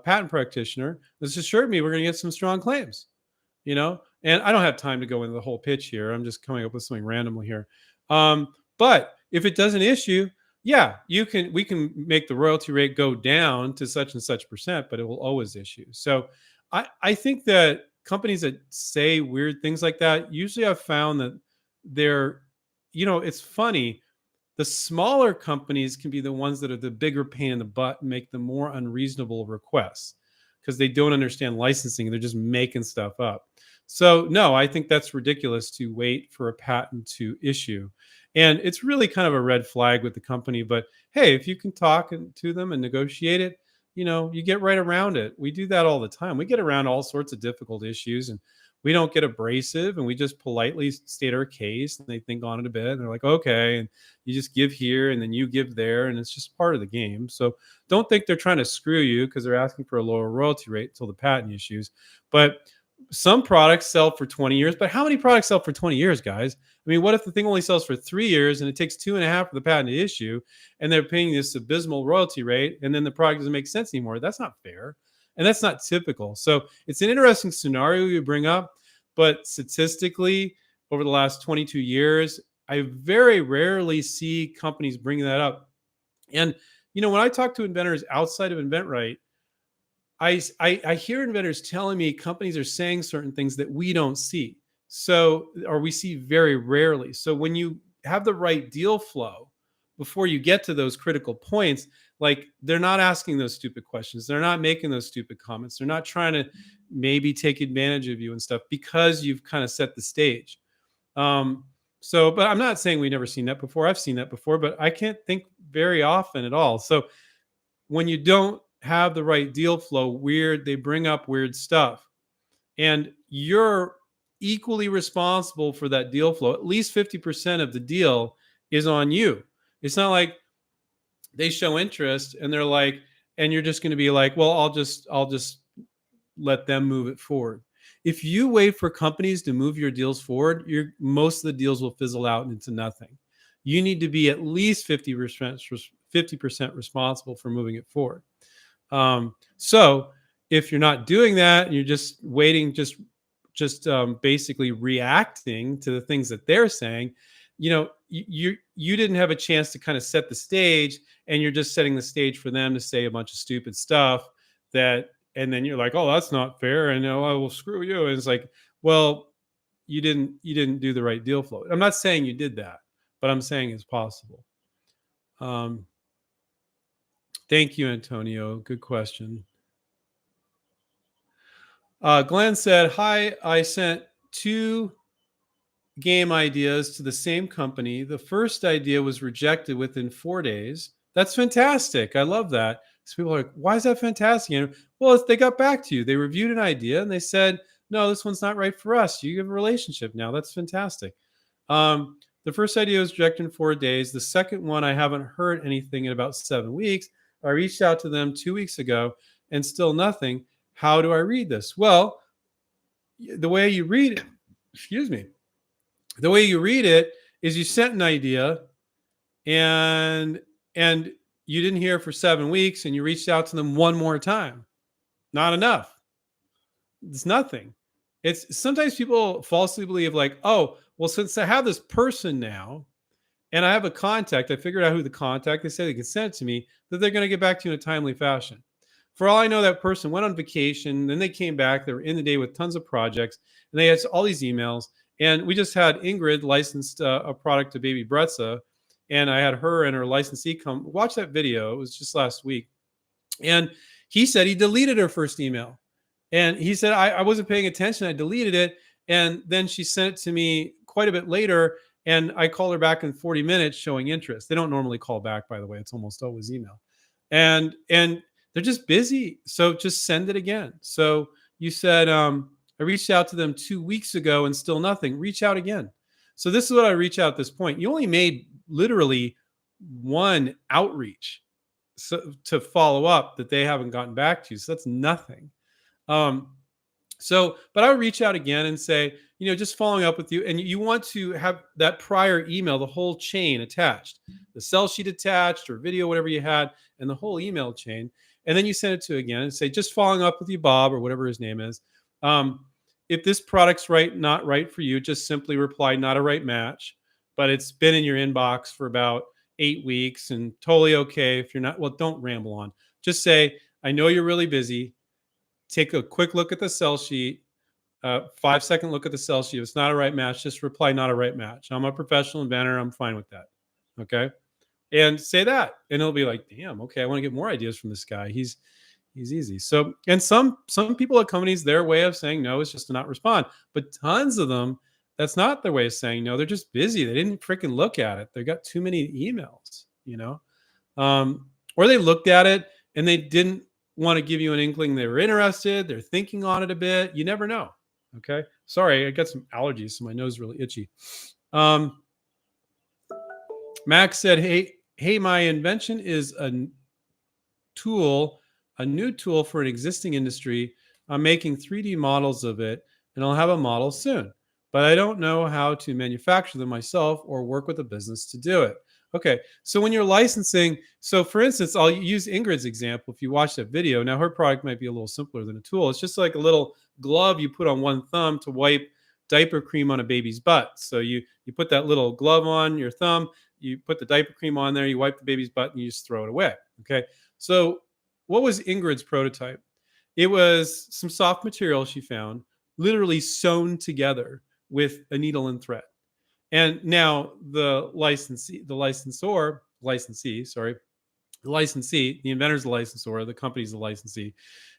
patent practitioner. This assured me we're going to get some strong claims." And I don't have time to go into the whole pitch here. I'm just coming up with something randomly here. But if it doesn't issue, yeah, we can make the royalty rate go down to such and such percent, but it will always issue. So I think that companies that say weird things like that, usually I've found that they're, it's funny. The smaller companies can be the ones that are the bigger pain in the butt and make the more unreasonable requests because they don't understand licensing. They're just making stuff up. So, no, I think that's ridiculous to wait for a patent to issue. And it's really kind of a red flag with the company. But hey, if you can talk to them and negotiate it, you get right around it. We do that all the time. We get around all sorts of difficult issues, and we don't get abrasive, and we just politely state our case, and they think on it a bit, and they're like, "Okay." And you just give here and then you give there, and it's just part of the game. So don't think they're trying to screw you because they're asking for a lower royalty rate until the patent issues. But some products sell for 20 years, but how many products sell for 20 years, guys? I mean, what if the thing only sells for 3 years and it takes 2.5 for the patent to issue, and they're paying this abysmal royalty rate, and then the product doesn't make sense anymore? That's not fair. And that's not typical. So it's an interesting scenario you bring up, but statistically, over the last 22 years, I very rarely see companies bringing that up. And, when I talk to inventors outside of InventRight, I hear inventors telling me companies are saying certain things that we don't see. So, or we see very rarely. So when you have the right deal flow before you get to those critical points, like they're not asking those stupid questions. They're not making those stupid comments. They're not trying to maybe take advantage of you and stuff because you've kind of set the stage. But I'm not saying we've never seen that before. I've seen that before, but I can't think very often at all. So when you don't have the right deal flow, they bring up weird stuff. And you're equally responsible for that deal flow. At least 50% of the deal is on you. It's not like they show interest and they're like, and you're just going to be like, well, I'll just let them move it forward. If you wait for companies to move your deals forward, most of the deals will fizzle out into nothing. You need to be at least 50% responsible for moving it forward. So if you're not doing that and you're just waiting, just basically reacting to the things that they're saying, you didn't have a chance to kind of set the stage, and you're just setting the stage for them to say a bunch of stupid stuff and then you're like, oh, that's not fair, and I will screw you. And it's like, well, you didn't do the right deal flow. I'm not saying you did that, but I'm saying it's possible. Um, Thank you, Antonio. Good question. Glenn said, hi, I sent 2 game ideas to the same company. The first idea was rejected within 4 days. That's fantastic. I love that. So people are like, why is that fantastic? Well, they got back to you. They reviewed an idea and they said, no, this one's not right for us. You have a relationship now. That's fantastic. The first idea was rejected in 4 days. The second one, I haven't heard anything in about 7 weeks. I reached out to them 2 weeks ago and still nothing. How do I read this? Well, the way you read it, excuse me, the way you read it is you sent an idea and you didn't hear for 7 weeks, and you reached out to them one more time. Not enough. It's nothing. It's sometimes people falsely believe like, oh, well, since I have this person now and I have a contact, I figured out who the contact, they say they can send it to me, that they're going to get back to you in a timely fashion. For all I know, that person went on vacation, then they came back, they were in the day with tons of projects, and they had all these emails. And we just had Ingrid licensed a product to Baby Bretza, and I had her and her licensee come watch that video. It was just last week. And he said he deleted her first email. And he said, I wasn't paying attention. I deleted it. And then she sent it to me quite a bit later. And I called her back in 40 minutes showing interest. They don't normally call back, by the way. It's almost always email. And they're just busy. So just send it again. So you said, I reached out to them 2 weeks ago and still nothing. Reach out again. So this is what I reach out at this point. You only made literally one outreach to follow up that they haven't gotten back to you. So that's nothing. But I would reach out again and say, just following up with you. And you want to have that prior email, the whole chain attached, the sell sheet attached or video, whatever you had, and the whole email chain. And then you send it to again and say, just following up with you, Bob, or whatever his name is. If this product's not right for you, just simply reply, not a right match, but it's been in your inbox for about 8 weeks and totally okay. If you're not, well, don't ramble on. Just say, I know you're really busy. Take a quick look at the sell sheet, 5-second look at the sell sheet. If it's not a right match, just reply, not a right match. I'm a professional inventor. I'm fine with that. Okay. And say that, and it'll be like, damn, okay, I want to get more ideas from this guy. He's easy. So, and some people at companies, their way of saying no is just to not respond. But tons of them, that's not their way of saying no. They're just busy. They didn't freaking look at it. They got too many emails, or they looked at it and they didn't want to give you an inkling they were interested. They're thinking on it a bit. You never know. Okay. Sorry, I got some allergies, so my nose is really itchy. Max said, hey, my invention is a new tool for an existing industry. I'm making 3D models of it, and I'll have a model soon, but I don't know how to manufacture them myself or work with a business to do it. Okay, so when you're licensing, so for instance, I'll use Ingrid's example. If you watch that video, now her product might be a little simpler than a tool. It's just like a little glove you put on one thumb to wipe diaper cream on a baby's butt. So you put that little glove on your thumb, you put the diaper cream on there, you wipe the baby's butt, and you just throw it away. Okay, so what was Ingrid's prototype? It was some soft material she found, literally sewn together with a needle and thread. And now the licensee, the inventor's the licensor, the company's the licensee.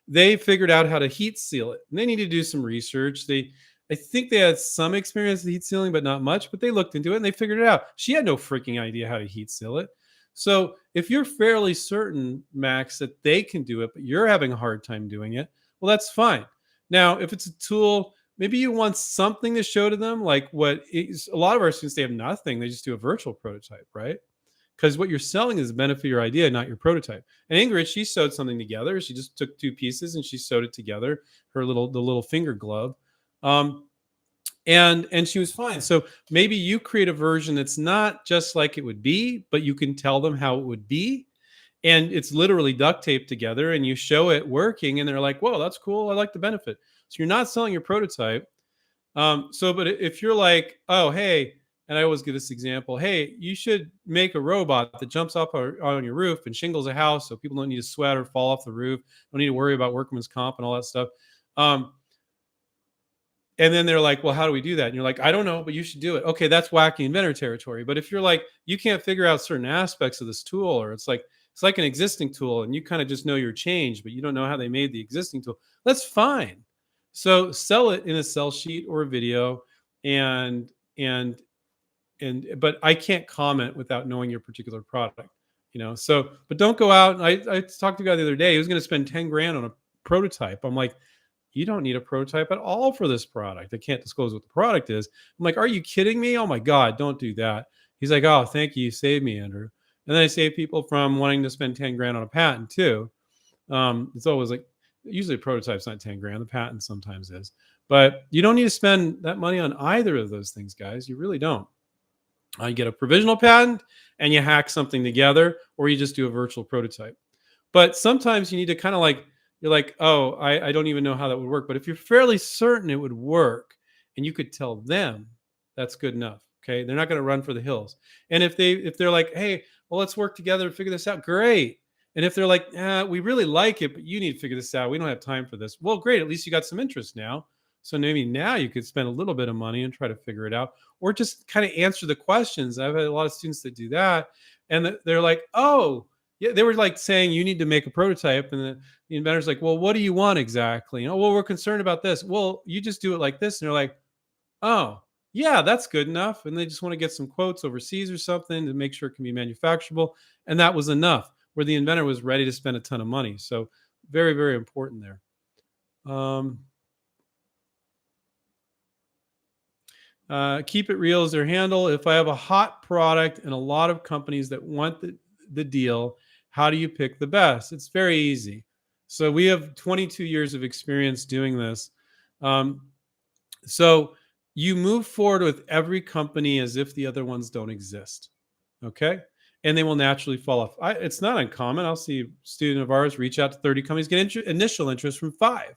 They figured out how to heat seal it. And they need to do some research. I think they had some experience with heat sealing, but not much. But they looked into it and they figured it out. She had no freaking idea how to heat seal it. So if you're fairly certain, Max, that they can do it, but you're having a hard time doing it, well, that's fine. Now, if it's a tool, maybe you want something to show to them, like a lot of our students, they have nothing. They just do a virtual prototype, right? because what you're selling is the benefit of your idea, not your prototype. And Ingrid, she sewed something together. She just took two pieces and she sewed it together, the little finger glove. Um, and she was fine. So maybe you create a version that's not just like it would be, but you can tell them how it would be, and it's literally duct taped together, and you show it working, and they're like, whoa, that's cool, I like the benefit. So you're not selling your prototype. But if you're like, oh, hey, and I always give this example, hey, you should make a robot that jumps up on your roof and shingles a house so people don't need to sweat or fall off the roof, don't need to worry about workman's comp and all that stuff. um, and then they're like, well, how do we do that? And you're like, I don't know, but you should do it. Okay, that's wacky inventor territory. But if you're like, you can't figure out certain aspects of this tool, or it's like an existing tool and you kind of just know your change, but you don't know how they made the existing tool, that's fine. So sell it in a sell sheet or a video, and and but I can't comment without knowing your particular product, So, but don't go out. I talked to a guy the other day. He was going to spend 10 grand on a prototype. I'm like, you don't need a prototype at all for this product. I can't disclose what the product is. I'm like, are you kidding me? Oh my God, don't do that. He's like, oh, thank you. You saved me, Andrew. And then I save people from wanting to spend 10 grand on a patent too. It's always like, usually a prototype's not 10 grand. The patent sometimes is. But you don't need to spend that money on either of those things, guys. You really don't. You get a provisional patent and you hack something together, or you just do a virtual prototype. But sometimes you need to kind of like, you're like, oh, I don't even know how that would work. But if you're fairly certain it would work and you could tell them, that's good enough. Okay. They're not going to run for the hills. And if they're like, hey, well, let's work together to figure this out, great. And if they're like, we really like it, but you need to figure this out, we don't have time for this. Well, great. At least you got some interest now. So maybe now you could spend a little bit of money and try to figure it out, or just kind of answer the questions. I've had a lot of students that do that. And they're like, oh, yeah, they were like saying you need to make a prototype, and the inventor's like, well, what do you want exactly? Well, we're concerned about this. Well, you just do it like this, and they're like, oh, yeah, that's good enough. And they just want to get some quotes overseas or something to make sure it can be manufacturable, and that was enough. Where the inventor was ready to spend a ton of money. So very, very important there. Keep it real is their handle. If I have a hot product and a lot of companies that want the deal, how do you pick the best? It's very easy. So we have 22 years of experience doing this. Um, so you move forward with every company as if the other ones don't exist. Okay. And they will naturally fall off. It's not uncommon. I'll see a student of ours reach out to 30 companies, get initial interest from 5. And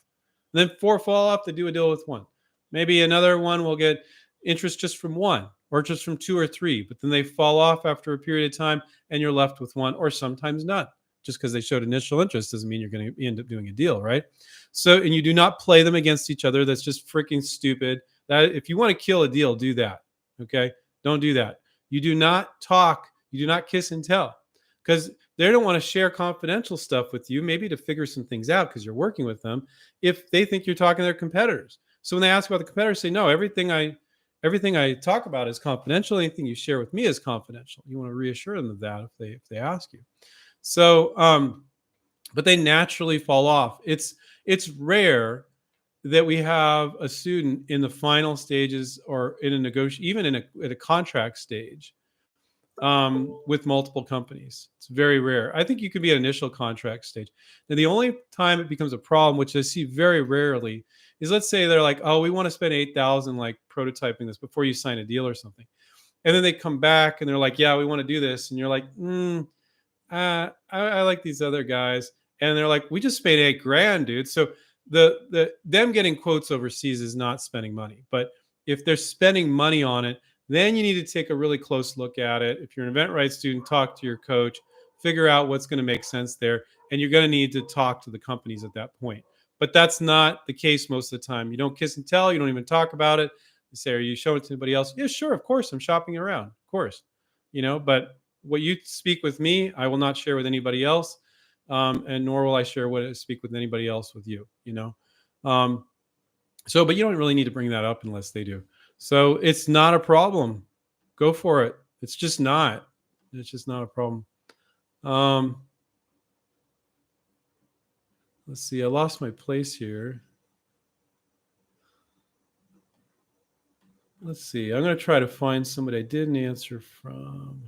then 4 fall off, they do a deal with 1. Maybe another one will get interest just from 1, or just from 2 or 3, but then they fall off after a period of time and you're left with 1, or sometimes none. Just because they showed initial interest doesn't mean you're going to end up doing a deal, right? So, and you do not play them against each other. That's just freaking stupid. That if you want to kill a deal, do that. Okay? Don't do that. You do not talk, you do not kiss and tell, because they don't want to share confidential stuff with you, maybe to figure some things out because you're working with them, if they think you're talking to their competitors. So when they ask about the competitors, say, no, everything I talk about is confidential. Anything you share with me is confidential. You want to reassure them of that if they ask you. So, but they naturally fall off. It's rare that we have a student in the final stages, or in a negotiation, even at a contract stage, with multiple companies. It's very rare. I think you could be at initial contract stage. Now, the only time it becomes a problem, which I see very rarely, is let's say they're like, oh, we want to spend 8,000 like prototyping this before you sign a deal or something. And then they come back and they're like, yeah, we want to do this. And you're like, I like these other guys. And they're like, we just spent 8 grand, dude. So them getting quotes overseas is not spending money. But if they're spending money on it, then you need to take a really close look at it. If you're an InventRight student, talk to your coach, figure out what's going to make sense there. And you're going to need to talk to the companies at that point. But that's not the case most of the time. You don't kiss and tell. You don't even talk about it. You say, are you showing it to anybody else? Yeah, sure. Of course. I'm shopping around. Of course. But what you speak with me, I will not share with anybody else. And nor will I share what I speak with anybody else with you, but you don't really need to bring that up unless they do. So it's not a problem. Go for it. It's just not a problem. Let's see. I lost my place here. Let's see. I'm going to try to find somebody I didn't answer from.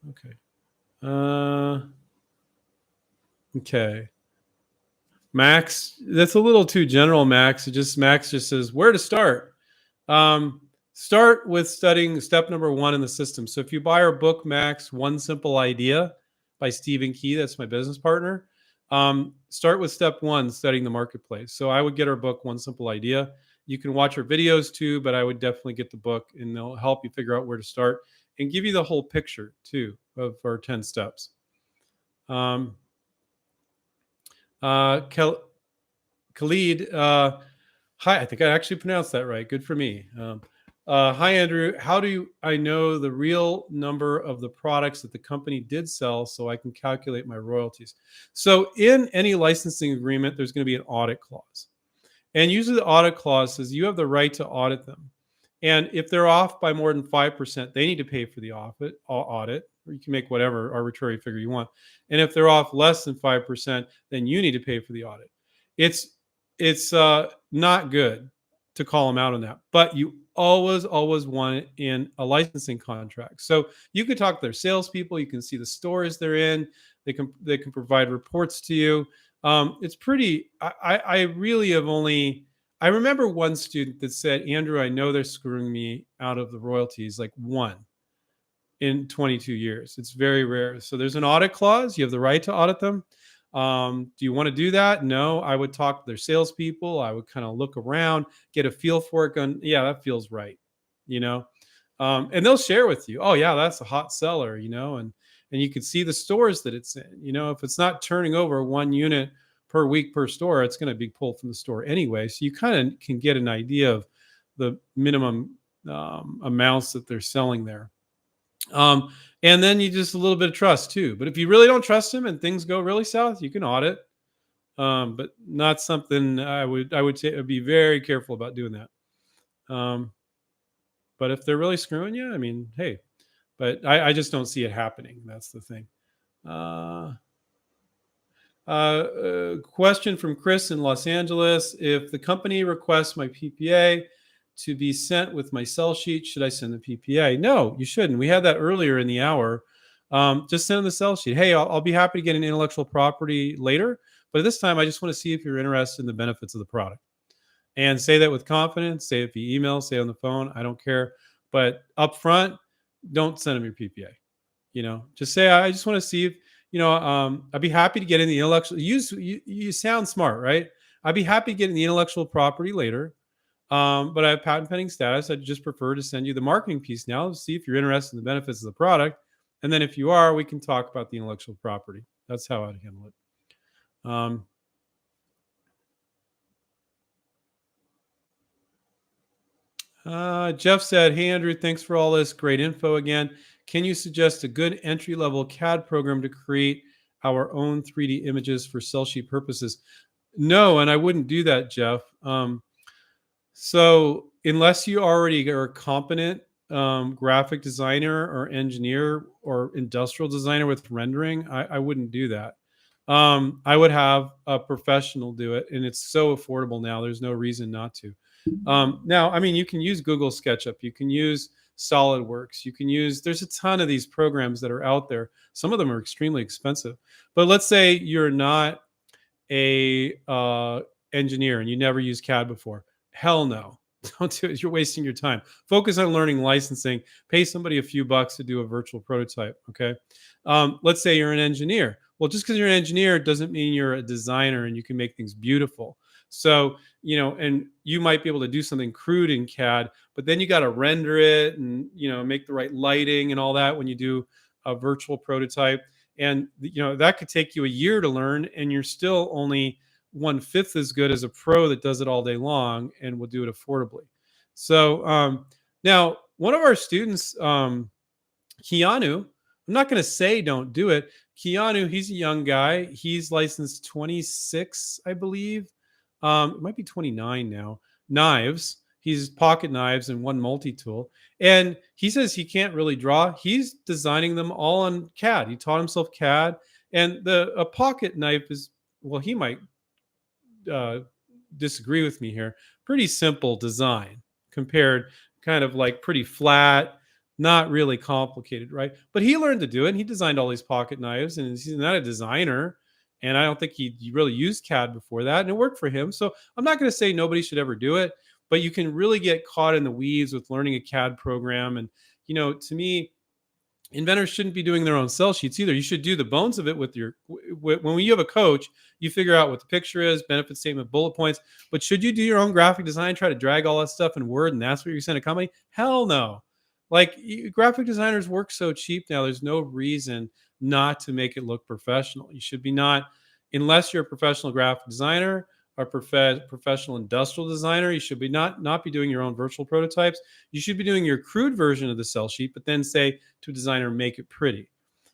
Okay. Uh, okay. Max, that's a little too general, Max. Max just says where to start. Um, Start with studying step number one in the system. So if you buy our book, Max, One Simple Idea by Stephen Key, that's my business partner. Start with step one, studying the marketplace. So I would get our book, One Simple Idea. You can watch our videos too, but I would definitely get the book and they'll help you figure out where to start and give you the whole picture too of our 10 steps. Um, Khalid, hi, I think I actually pronounced that right. Good for me. Hi, Andrew. How do I know the real number of the products that the company did sell so I can calculate my royalties? So, in any licensing agreement, there's going to be an audit clause. And usually the audit clause says you have the right to audit them. And if they're off by more than 5%, they need to pay for the audit, or you can make whatever arbitrary figure you want. And if they're off less than 5%, then you need to pay for the audit. It's it's not good to call them out on that, but you always want it in a licensing contract. So you can talk to their salespeople. You can see the stores they're in. They can provide reports to you. It's pretty. I really have only. I remember one student that said, "Andrew, I know they're screwing me out of the royalties." Like one in 22 years. It's very rare. So there's an audit clause. You have the right to audit them. Do you want to do that? No, I would talk to their salespeople. I would kind of look around, get a feel for it. Going, yeah, that feels right. You know, and they'll share with you. Oh, yeah, that's a hot seller. And you can see the stores that it's in. If it's not turning over one unit per week per store, it's going to be pulled from the store anyway. So you kind of can get an idea of the minimum amounts that they're selling there. And then you just a little bit of trust too. But if you really don't trust them and things go really south, you can audit. But not something I would say be very careful about doing that. But if they're really screwing you, I mean, hey, but I just don't see it happening. That's the thing. Uh, Question from Chris in Los Angeles: if the company requests my PPA to be sent with my sell sheet, should I send the PPA? No, you shouldn't. We had that earlier in the hour. Just send them the sell sheet. Hey, I'll be happy to get an intellectual property later, but at this time, I just want to see if you're interested in the benefits of the product. And say that with confidence. Say it via email. Say it on the phone. I don't care. But up front, don't send them your PPA. Just say I just want to see if I'd be happy to get in the intellectual. You sound smart, right? I'd be happy to get in the intellectual property later. But I have patent pending status. I'd just prefer to send you the marketing piece now to see if you're interested in the benefits of the product. And then if you are, we can talk about the intellectual property. That's how I'd handle it. Jeff said, "Hey, Andrew, thanks for all this great info again. Can you suggest a good entry level CAD program to create our own 3D images for sell sheet purposes?" No, and I wouldn't do that, Jeff. So unless you already are a competent graphic designer or engineer or industrial designer with rendering, I wouldn't do that. I would have a professional do it, and it's so affordable now. There's no reason not to. Now, I mean, you can use Google SketchUp, you can use SolidWorks, there's a ton of these programs that are out there. Some of them are extremely expensive. But let's say you're not a engineer and you never used CAD before. Hell no. Don't do it. You're wasting your time. Focus on learning licensing. Pay somebody a few bucks to do a virtual prototype. Okay. Let's say you're an engineer. Well, just because you're an engineer doesn't mean you're a designer and you can make things beautiful. So, and you might be able to do something crude in CAD, but then you got to render it and, make the right lighting and all that when you do a virtual prototype. And, that could take you a year to learn, and you're still only 1/5 as good as a pro that does it all day long and will do it affordably. So now, one of our students, Keanu, I'm not going to say don't do it. Keanu, he's a young guy. He's licensed 26, I believe. It might be 29 now. Knives. He's pocket knives and one multi-tool. And he says he can't really draw. He's designing them all on CAD. He taught himself CAD. And a pocket knife is, well, he might disagree with me here. Pretty simple design compared, kind of like pretty flat. Not really complicated, right? But he learned to do it. And he designed all these pocket knives, and he's not a designer. And I don't think he really used CAD before that, and it worked for him. So I'm not going to say nobody should ever do it, but you can really get caught in the weeds with learning a CAD program. And to me, inventors shouldn't be doing their own sell sheets either. You should do the bones of it with when you have a coach, you figure out what the picture is, benefit statement, bullet points. But should you do your own graphic design, try to drag all that stuff in Word, and that's what you send a company? Hell no. Like, graphic designers work so cheap now. There's no reason not to make it look professional. You should be not, unless you're a professional graphic designer or professional industrial designer. You should be not be doing your own virtual prototypes. You should be doing your crude version of the sell sheet, but then say to a designer, make it pretty.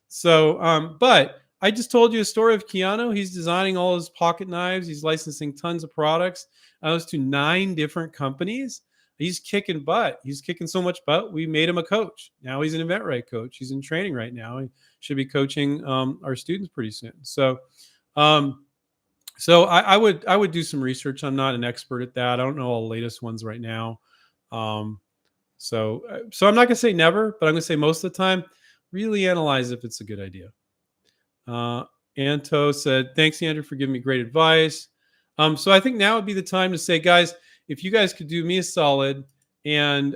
So, but I just told you a story of Keanu. He's designing all his pocket knives. He's licensing tons of products. Those to 9 different companies. He's kicking butt. He's kicking so much butt. We made him a coach. Now he's an inventRight coach. He's in training right now. He should be coaching our students pretty soon. So, I would do some research. I'm not an expert at that. I don't know all the latest ones right now. Um, so I'm not gonna say never, but I'm gonna say most of the time, really analyze if it's a good idea. Uh, Anto said, "Thanks, Andrew, for giving me great advice." So I think now would be the time to say, guys, if you guys could do me a solid and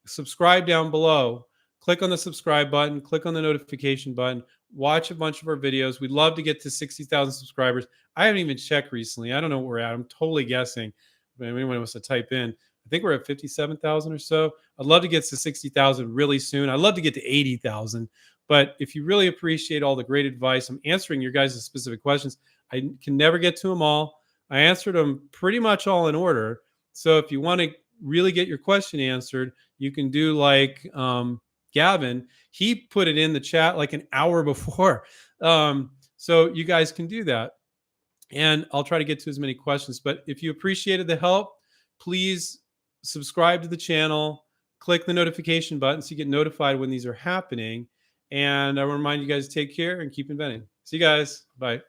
subscribe down below, click on the subscribe button, click on the notification button, watch a bunch of our videos. We'd love to get to 60,000 subscribers. I haven't even checked recently. I don't know where we're at. I'm totally guessing. If anyone wants to type in, I think we're at 57,000 or so. I'd love to get to 60,000 really soon. I'd love to get to 80,000. But if you really appreciate all the great advice, I'm answering your guys' specific questions. I can never get to them all. I answered them pretty much all in order. So if you want to really get your question answered, you can do like Gavin. He put it in the chat like an hour before. So you guys can do that. And I'll try to get to as many questions. But if you appreciated the help, please subscribe to the channel, click the notification button so you get notified when these are happening. And I want to remind you guys to take care and keep inventing. See you guys. Bye.